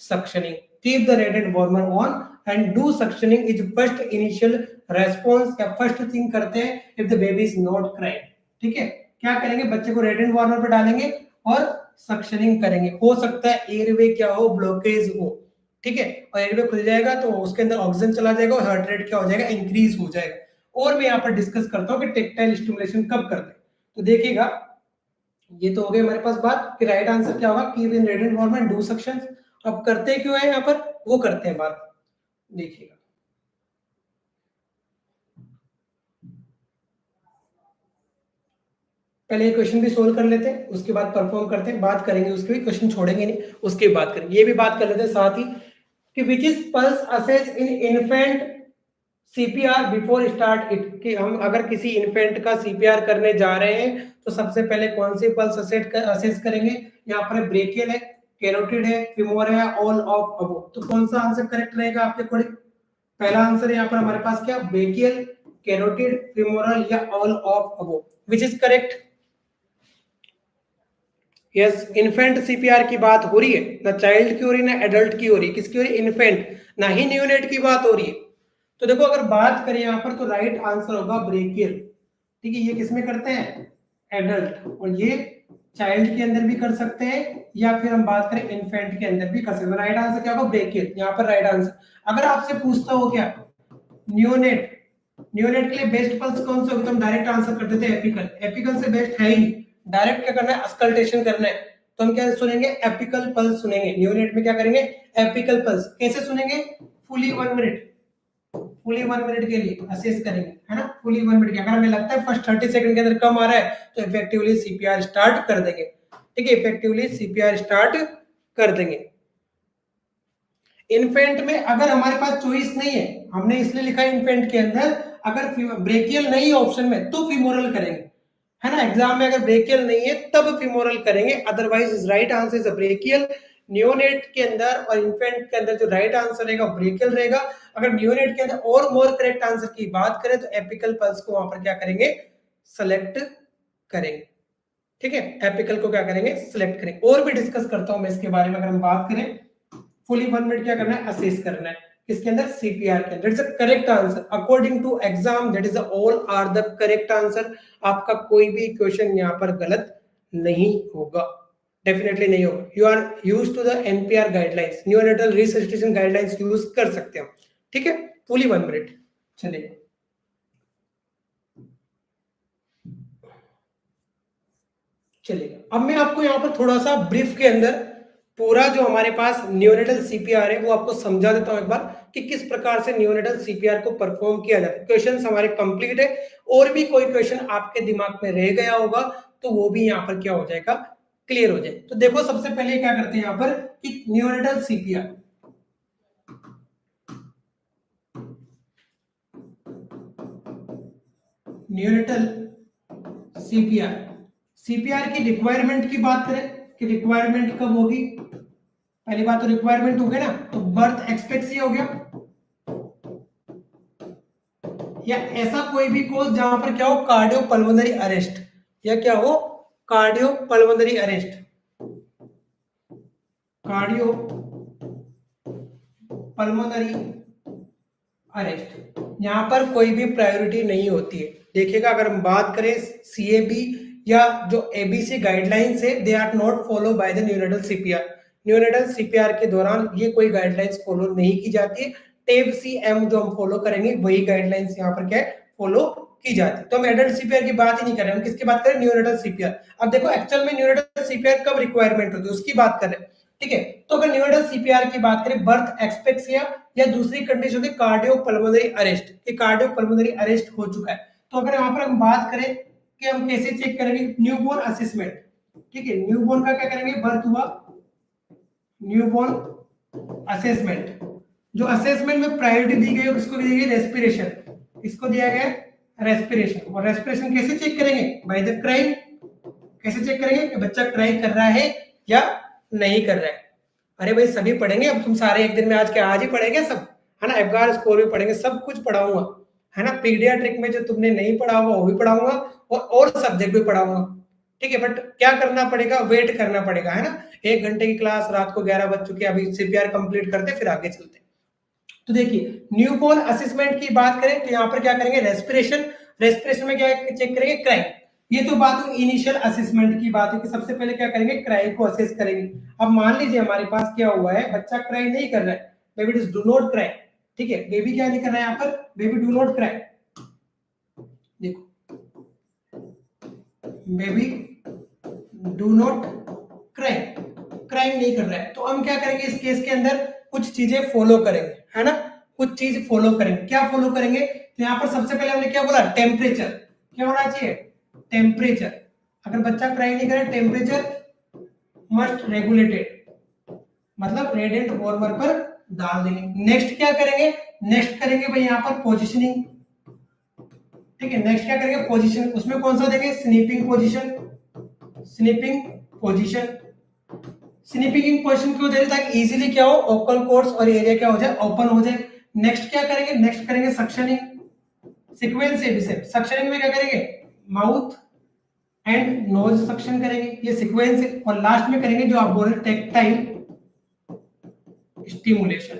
suctioning. Keep the radiant warmer on and do suctioning is first initial response, या फर्स्ट थिंग करते हैं if the baby is not crying. ठीक है, क्या करेंगे, बच्चे को रेडिएंट वार्मर पे डालेंगे और सक्शनिंग करेंगे। हो सकता है एयरवे क्या हो, ब्लॉकेज हो, ठीक है, और एयरवे खुल जाएगा तो उसके अंदर ऑक्सीजन चला जाएगा और हार्ट रेट क्या हो जाएगा, इंक्रीज हो जाएगा। और मैं यहाँ पर डिस्कस करता हूँ कि टेक्टाइल स्टिमुलेशन कब करते हैं। तो देखिएगा, ये तो हो गई हमारे पास बात कि राइट आंसर क्या होगा, keep in radiant warmer and do suction. अब करते क्यों है यहाँ पर, वो करते हैं बात। देखिएगा, पहले क्वेश्चन भी सोल्व कर लेते हैं, उसके बाद परफॉर्म करते हैं, बात करेंगे उसके भी, क्वेश्चन छोड़ेंगे नहीं, उसकी बात करेंगे, ये भी बात कर लेते हैं साथ ही कि which is pulse assess in infant CPR before start it, कि हम अगर किसी इन्फेंट का सीपीआर करने जा रहे हैं तो सबसे पहले कौन सी पल्स असेस करेंगे। यहाँ पर ब्रेकियल है, कैरोटिड है, फिमोर है, ऑल ऑफ अबो, तो कौन सा आंसर करेक्ट रहेगा आपके अकॉर्डिंग। पहला आंसर यहाँ पर हमारे पास क्या, ब्रेकियल, कैरोटिड, फिमोरल या all of above, which is correct. Yes, infant CPR की बात हो रही है, ना चाइल्ड की हो रही है ना एडल्ट की हो रही है, किसकी हो रही है, इन्फेंट, ना ही न्यूनेट की बात हो रही है। तो देखो अगर बात करें यहाँ पर तो राइट आंसर होगा ब्रेकियल, ठीक है। ये किसमें करते हैं, एडल्ट, और ये चाइल्ड के अंदर भी कर सकते हैं या फिर हम बात करें इन्फेंट के अंदर भी कर सकते हैं। राइट आंसर क्या होगा, ब्रेकियल, यहाँ पर राइट आंसर। अगर आपसे पूछता हो क्या न्यूनेट, न्यूनेट के लिए बेस्ट पल्स कौन सा होगा, तो हम डायरेक्ट आंसर कर देते हैं एपिकल, एपिकल से बेस्ट है ही, डायरेक्ट क्या करना है, अस्कल्टेशन करना है, तो हम क्या सुनेंगे, एपिकल पल्स सुनेंगे। न्यूनेट में क्या करेंगे, एपिकल पल्स। कैसे सुनेंगे, फुली 1 मिनट, फुली 1 मिनट के लिए असेस करेंगे, है ना, फुली 1 मिनट के। अगर हमें लगता है फर्स्ट 30 सेकंड के अंदर कम आ रहा है तो इफेक्टिवली सीपीआर स्टार्ट कर देंगे, ठीक है, इफेक्टिवली सीपीआर स्टार्ट कर देंगे। इन्फेंट में अगर हमारे पास चॉइस नहीं है, हमने इसलिए लिखा है इन्फेंट के अंदर, अगर ब्रेकियल नहीं है ऑप्शन में तो फिमोरल करेंगे, है ना। एग्जाम में अगर ब्रेकियल नहीं है तब फिमोरल करेंगे, otherwise right answer is brachial. Neonate के अंदर और इन्फेंट के अंदर जो राइट आंसर रहेगा ब्रेकियल रहेगा। अगर न्यूनेट के अंदर और मोर करेक्ट आंसर की बात करें तो एपिकल पल्स को वहां पर क्या करेंगे, सेलेक्ट करेंगे, ठीक है, एपिकल को क्या करेंगे, सिलेक्ट करेंगे। और भी डिस्कस करता हूं मैं इसके बारे में। अगर हम बात करें फुली 1 मिनट क्या करना है, असेस करना है, किसके अंदर, सीपीआर के अंदर। It's a correct answer according to exam, that is all are the correct answer. आपका कोई भी क्वेश्चन यहाँ पर गलत नहीं होगा, डेफिनेटली नहीं होगा। You are use to the NPR guidelines, neonatal resuscitation guidelines use कर सकते हो, ठीक है, फुली 1 मिनट। चलिए चलिए, अब मैं आपको यहाँ पर थोड़ा सा ब्रीफ के अंदर पूरा जो हमारे पास न्यूनेटल सीपीआर है वो आपको समझा देता हूं एक बार, कि किस प्रकार से न्यूनेटल सीपीआर को परफॉर्म किया जाता है। क्वेश्चन हमारे कंप्लीट है, और भी कोई क्वेश्चन आपके दिमाग में रह गया होगा तो वो भी यहाँ पर क्या हो जाएगा, क्लियर हो जाए। तो देखो सबसे पहले क्या करते हैं यहाँ पर कि neonatal CPR, neonatal CPR, CPR की रिक्वायरमेंट की बात करें कि रिक्वायरमेंट कब होगी। पहली बात तो रिक्वायरमेंट हो गया ना, तो बर्थ एक्सपेक्टेंसी हो गया, या ऐसा कोई भी कोज जहां पर क्या हो, कार्डियो पल्मोनरी अरेस्ट, या क्या हो, cardio pulmonary arrest, cardio pulmonary arrest. यहां पर कोई भी प्रायोरिटी नहीं होती है। देखिएगा अगर हम बात करें सीएबी या जो एबीसी गाइडलाइंस है, they are not follow by the neonatal CPR. Neonatal CPR के दौरान ये कोई गाइडलाइंस फॉलो नहीं की जाती है। टेब सीएम जो हम फॉलो करेंगे वही गाइडलाइंस यहाँ पर क्या है, फॉलो की जाती है। तो हम एडल्ट सीपीआर की बात ही नहीं कर रहे हैं, हम किसकी बात करें, न्यूनेटल सीपीआर। अब देखो एक्चुअल में न्यूनेटल सीपीआर कब रिक्वायरमेंट होती है उसकी बात कर रहे हैं, ठीक है। तो अगर न्यूनेटल सीपीआर की बात करें, बर्थ एक्सपेक्सिया या दूसरी कंडीशन होती है कार्डियो पल्मोनरी अरेस्ट, कि कार्डियो पल्मोनरी अरेस्ट हो चुका है। तो अगर यहाँ पर हम बात करें कि हम कैसे चेक करेंगे, न्यूबॉर्न असेसमेंट, ठीक है, न्यूबॉर्न का क्या करेंगे, बर्थ हुआ, न्यूबॉर्न असेसमेंट। जो असेसमेंट में प्रायोरिटी दी गई है किसको दी गई, रेस्पिरेशन, किसको दिया गया, रेस्पिरेशन। और रेस्पिरेशन कैसे चेक करेंगे, बाय द क्राइम। कैसे चेक करेंगे कि बच्चा क्राई कर रहा है या नहीं कर रहा है। अरे भाई सभी पढ़ेंगे, अब तुम सारे एक दिन में आज के आज ही पढ़ेंगे सब, है ना, एफगार स्कोर भी पढ़ेंगे, सब कुछ पढ़ाऊंगा, है ना। पीडियाट्रिक में जो तुमने नहीं पढ़ा होगा वो भी पढ़ाऊंगा और सब्जेक्ट भी पढ़ाऊंगा, ठीक है। बट क्या करना पड़ेगा, वेट करना पड़ेगा, है ना। 1 घंटे की क्लास, रात को 11 बज चुके, अभी सीपीआर कंप्लीट करते फिर आगे चलते। तो देखिए न्यूबॉर्न असेसमेंट की बात करें तो यहाँ पर क्या करेंगे, रेस्पिरेशन। रेस्पिरेशन में क्या चेक करेंगे, क्राई। ये तो बात इनिशियल असेसमेंट की बात है कि सबसे पहले क्या करेंगे, क्राई को असेस करेंगे। अब मान लीजिए हमारे पास क्या हुआ है, बच्चा क्राई नहीं कर रहा है, बेबी डू नॉट क्राई, ठीक है, बेबी क्या नहीं कर रहा है यहाँ पर, बेबी डू नॉट क्राई। देखो baby do not cry, crime नहीं कर रहा है, तो हम क्या करेंगे इस केस के अंदर, कुछ चीजें फॉलो करेंगे, है ना, कुछ चीज फॉलो करेंगे। क्या फॉलो करेंगे? तो यहाँ पर सबसे पहले हमने क्या बोला? टेम्परेचर क्या होना चाहिए? टेम्परेचर। अगर बच्चा क्राई नहीं करे, टेम्परेचर मस्ट रेगुलेटेड, मतलब रेडिएंट वार्मर पर डाल देंगे। नेक्स्ट क्या करेंगे? नेक्स्ट करेंगे भाई यहाँ पर पोजिशनिंग। ठीक है, नेक्स्ट क्या करेंगे? पोजीशन। उसमें कौन सा देंगे? स्नीपिंग पोजीशन। स्नीपिंग पोजीशन। स्नीपिंग पोजीशन क्यों दे रहे? ताकि इजीली क्या हो, ओकल कोर्स और एरिया क्या हो जाए, ओपन हो जाए। नेक्स्ट क्या करेंगे? नेक्स्ट करेंगे सक्शनिंग। सीक्वेंस से भी सेम। सक्शनिंग में क्या करेंगे? माउथ एंड नोज सक्शन करेंगे, ये सीक्वेंस है। और लास्ट में करेंगे जो आप बोल रहे टेक्टाइल स्टिमुलेशन।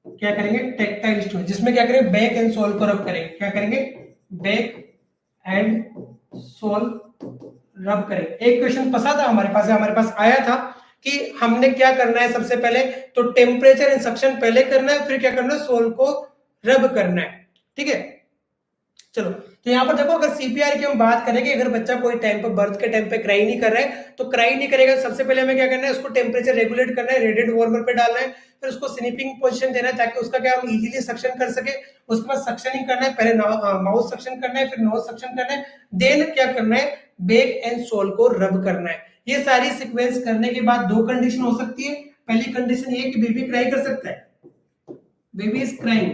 क्या करेंगे? टेक्टाइल स्टिमुलेशन, जिसमें क्या करेंगे? बैक एंड सोल को रब करेंगे। क्या करेंगे? बैक एंड सोल रब करेंगे। एक क्वेश्चन फंसा था हमारे पास आया था कि हमने क्या करना है सबसे पहले, तो टेम्परेचर एंड सक्शन पहले करना है, फिर क्या करना है? सोल को रब करना है। ठीक है, चलो। तो यहाँ पर देखो, अगर सीपीआर की हम बात करें कि अगर बच्चा कोई टाइम पर बर्थ के टाइम पे क्राई नहीं कर रहा है, तो क्राई नहीं करेगा, सबसे पहले हमें क्या करना है? उसको टेम्परेचर रेगुलेट करना है, रेडिएंट वार्मर पे डालना है, फिर उसको स्नीपिंग पोजीशन देना है ताकि उसका क्या हम इजीली सक्शन कर सके। उसके बाद सक्शनिंग करना है, पहले माउथ सक्शन करना है, फिर नोज सक्शन करना है, देन क्या करना है? बैक एंड सोल को रब करना है। ये सारी सीक्वेंस करने के बाद दो कंडीशन हो सकती है। पहली कंडीशन ये कि बेबी क्राई कर सकता है, बेबी इज क्राइंग,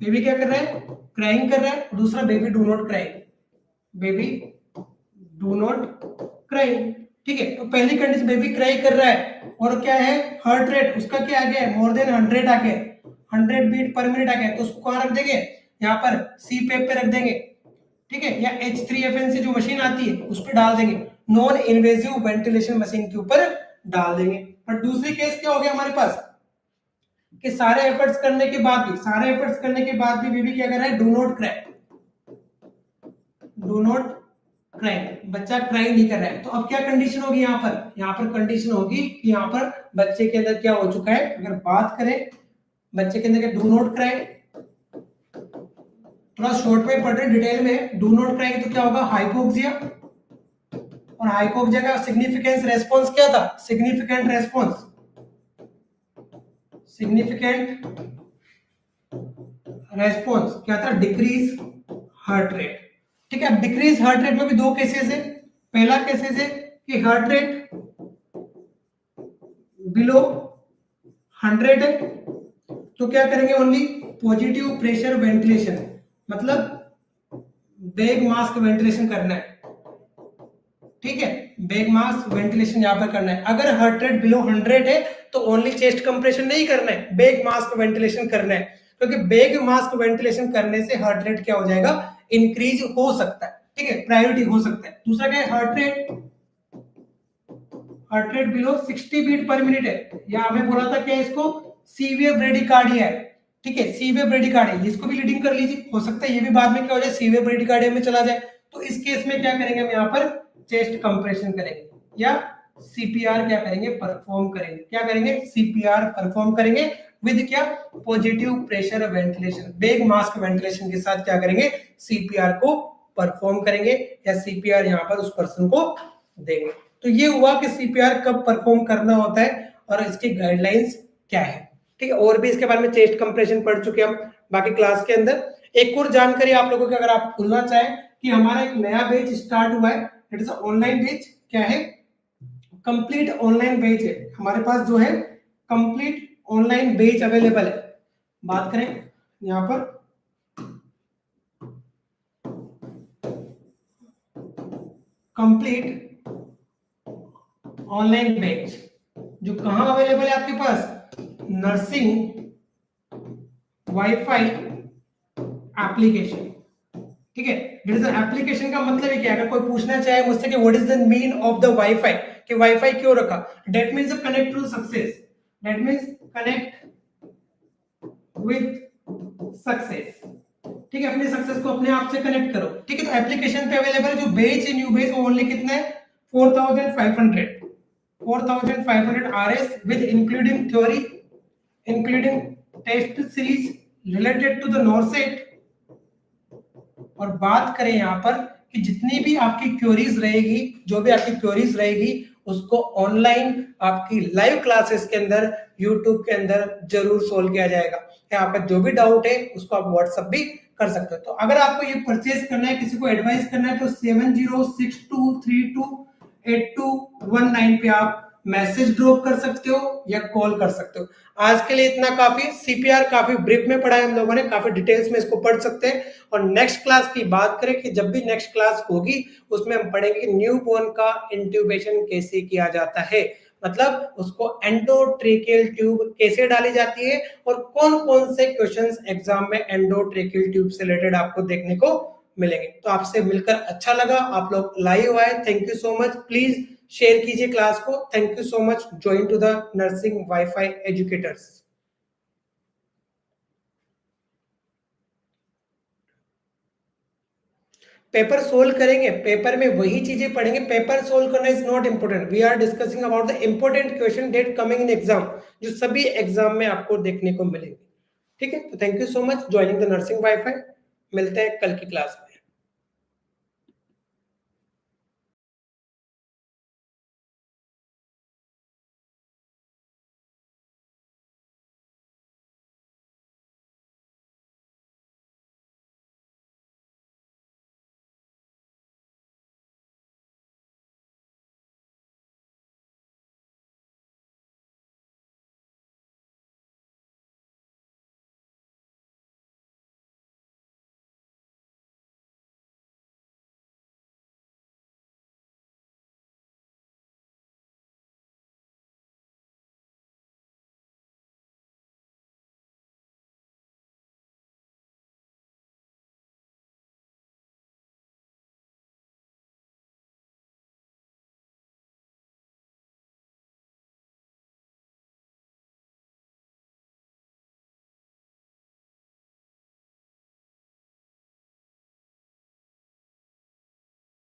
बेबी क्या कर रहा है? क्राइंग कर रहा है। दूसरा, baby do not cry, baby do not cry. ठीक है, तो पहली कंडीशन बेबी क्राई कर रहा है और क्या है? हार्ट रेट उसका क्या आ गया? मोर देन 100 आ गया, 100 बीट पर मिनट आ गया। तो उसको कहां रख देंगे? यहाँ पर CPAP पे रख देंगे। ठीक है, या H3FN से जो मशीन आती है उस पर डाल देंगे, नॉन इन्वेजिव वेंटिलेशन मशीन के ऊपर डाल देंगे। पर दूसरी केस क्या हो गया हमारे पास कि सारे एफर्ट्स करने के बाद भी बेबी क्या कर रहा है? Do not cry, do not cry, बच्चा क्राई नहीं कर रहा है। तो अब क्या कंडीशन होगी यहाँ पर कंडीशन होगी कि यहाँ पर बच्चे के अंदर क्या हो चुका है? अगर बात करें बच्चे के अंदर डू नॉट क्राई, थोड़ा शॉर्ट में पढ़ रहे डिटेल में। डू नॉट क्राई तो क्या होगा? हाइपोक्सिया। और हाइपोक्सिया का सिग्निफिकेंट रेस्पॉन्स क्या था? सिग्निफिकेंट रेस्पॉन्स क्या था? Decrease heart rate. ठीक है, अब डिक्रीज हार्ट रेट में भी दो केसेस है। पहला केसेस है कि हार्ट रेट बिलो 100 है, तो क्या करेंगे? ओनली पॉजिटिव प्रेशर वेंटिलेशन, मतलब बैग मास्क वेंटिलेशन करना है। ठीक है, बैग मास्क वेंटिलेशन यहां पर करना है। अगर हार्ट रेट बिलो 100 है तो ओनली चेस्ट कंप्रेशन नहीं करना है, बैग मास्क वेंटिलेशन करना है, क्योंकि बैग मास्क वेंटिलेशन करने से हार्ट रेट क्या हो जाएगा? इंक्रीज हो सकता है। ठीक है, प्रायोरिटी हो सकता है। दूसरा क्या है? Heart rate below 60 beat per minute है, या हमें बोला था क्या इसको? सीवियर ब्रेडिकार्डिया है। ठीक है, सीवियर ब्रेडिकार्डिया, इसको भी लीडिंग कर लीजिए, हो सकता है ये भी बाद में क्या हो जाए? सीवियर ब्रेडिकार्डिया में चला जाए। तो इस केस में क्या करेंगे? हम यहाँ पर चेस्ट कंप्रेशन करेंगे या सीपीआर क्या करेंगे? परफॉर्म करेंगे। क्या करेंगे? सीपीआर परफॉर्म करेंगे विद क्या? Positive pressure ventilation, bag mask ventilation के साथ क्या करेंगे? सीपीआर को परफॉर्म करेंगे या सीपीआर यहाँ पर उस पर्सन को देंगे। तो ये हुआ कि सीपीआर कब परफॉर्म करना होता है और इसकी गाइडलाइंस क्या है। ठीक है, और भी इसके बारे में चेस्ट कंप्रेशन पढ़ चुके हम बाकी क्लास के अंदर। एक और जानकारी आप लोगों की अगर आप भूलना चाहें कि हमारा एक नया बैच स्टार्ट हुआ है, इट इज ऑनलाइन बैच। क्या है? कंप्लीट ऑनलाइन बैच है हमारे पास, जो है कंप्लीट ऑनलाइन बैच अवेलेबल है। बात करें यहाँ पर कंप्लीट ऑनलाइन बैच, जो कहां अवेलेबल है आपके पास? Nursing wifi application. ठीक है, इट इज एप्लीकेशन का मतलब है क्या? अगर कोई पूछना चाहे मुझसे कि what is the mean of the wifi, कि वाईफाई क्यों रखा? That means connect to success, that means connect with success. ठीक है, अपने सक्सेस को अपने आप से कनेक्ट करो। ठीक है, तो एप्लीकेशन पे अवेलेबल है। जो बैच है न्यू बैच वो ओनली कितना है? 4500 RS with including theory, including test series related to the NORCET। और बात करें यहाँ पर कि जितनी भी आपकी क्वेरीज रहेगी, जो भी आपकी क्वेरीज रहेगी उसको ऑनलाइन आपकी लाइव क्लासेस के अंदर यूट्यूब के अंदर जरूर सोल्व किया जाएगा। या आपका जो भी डाउट है उसको आप व्हाट्सएप भी कर सकते हो। तो अगर आपको ये परचेज करना है, किसी को एडवाइस करना है, तो 7062328219 पे आप मैसेज ड्रॉप कर सकते हो या कॉल कर सकते हो। आज के लिए इतना काफी। सीपीआर काफी ब्रीफ में पढ़ा है हम लोगों ने, काफी डिटेल्स में इसको पढ़ सकते हैं। और नेक्स्ट क्लास की बात करें कि जब भी नेक्स्ट क्लास होगी उसमें हम पढ़ेंगे न्यू बोर्न का इंट्यूबेशन कैसे किया जाता है, मतलब उसको एंडोट्रेकियल ट्यूब कैसे डाली जाती है और कौन कौन से क्वेश्चंस एग्जाम में एंडोट्रेकियल ट्यूब से रिलेटेड आपको देखने को मिलेंगे। तो आपसे मिलकर अच्छा लगा, आप लोग लाइव आए, thank you so much. Please share कीजिए क्लास को। Thank you so much. Join to the nursing wifi educators. Paper solve करेंगे, पेपर में वही चीजें पढ़ेंगे। पेपर सोल्व करना is not important, we are discussing about the important question that coming in exam, जो सभी एग्जाम में आपको देखने को मिलेंगे। ठीक है, तो thank you so much joining the nursing wifi. मिलते हैं कल की क्लास में।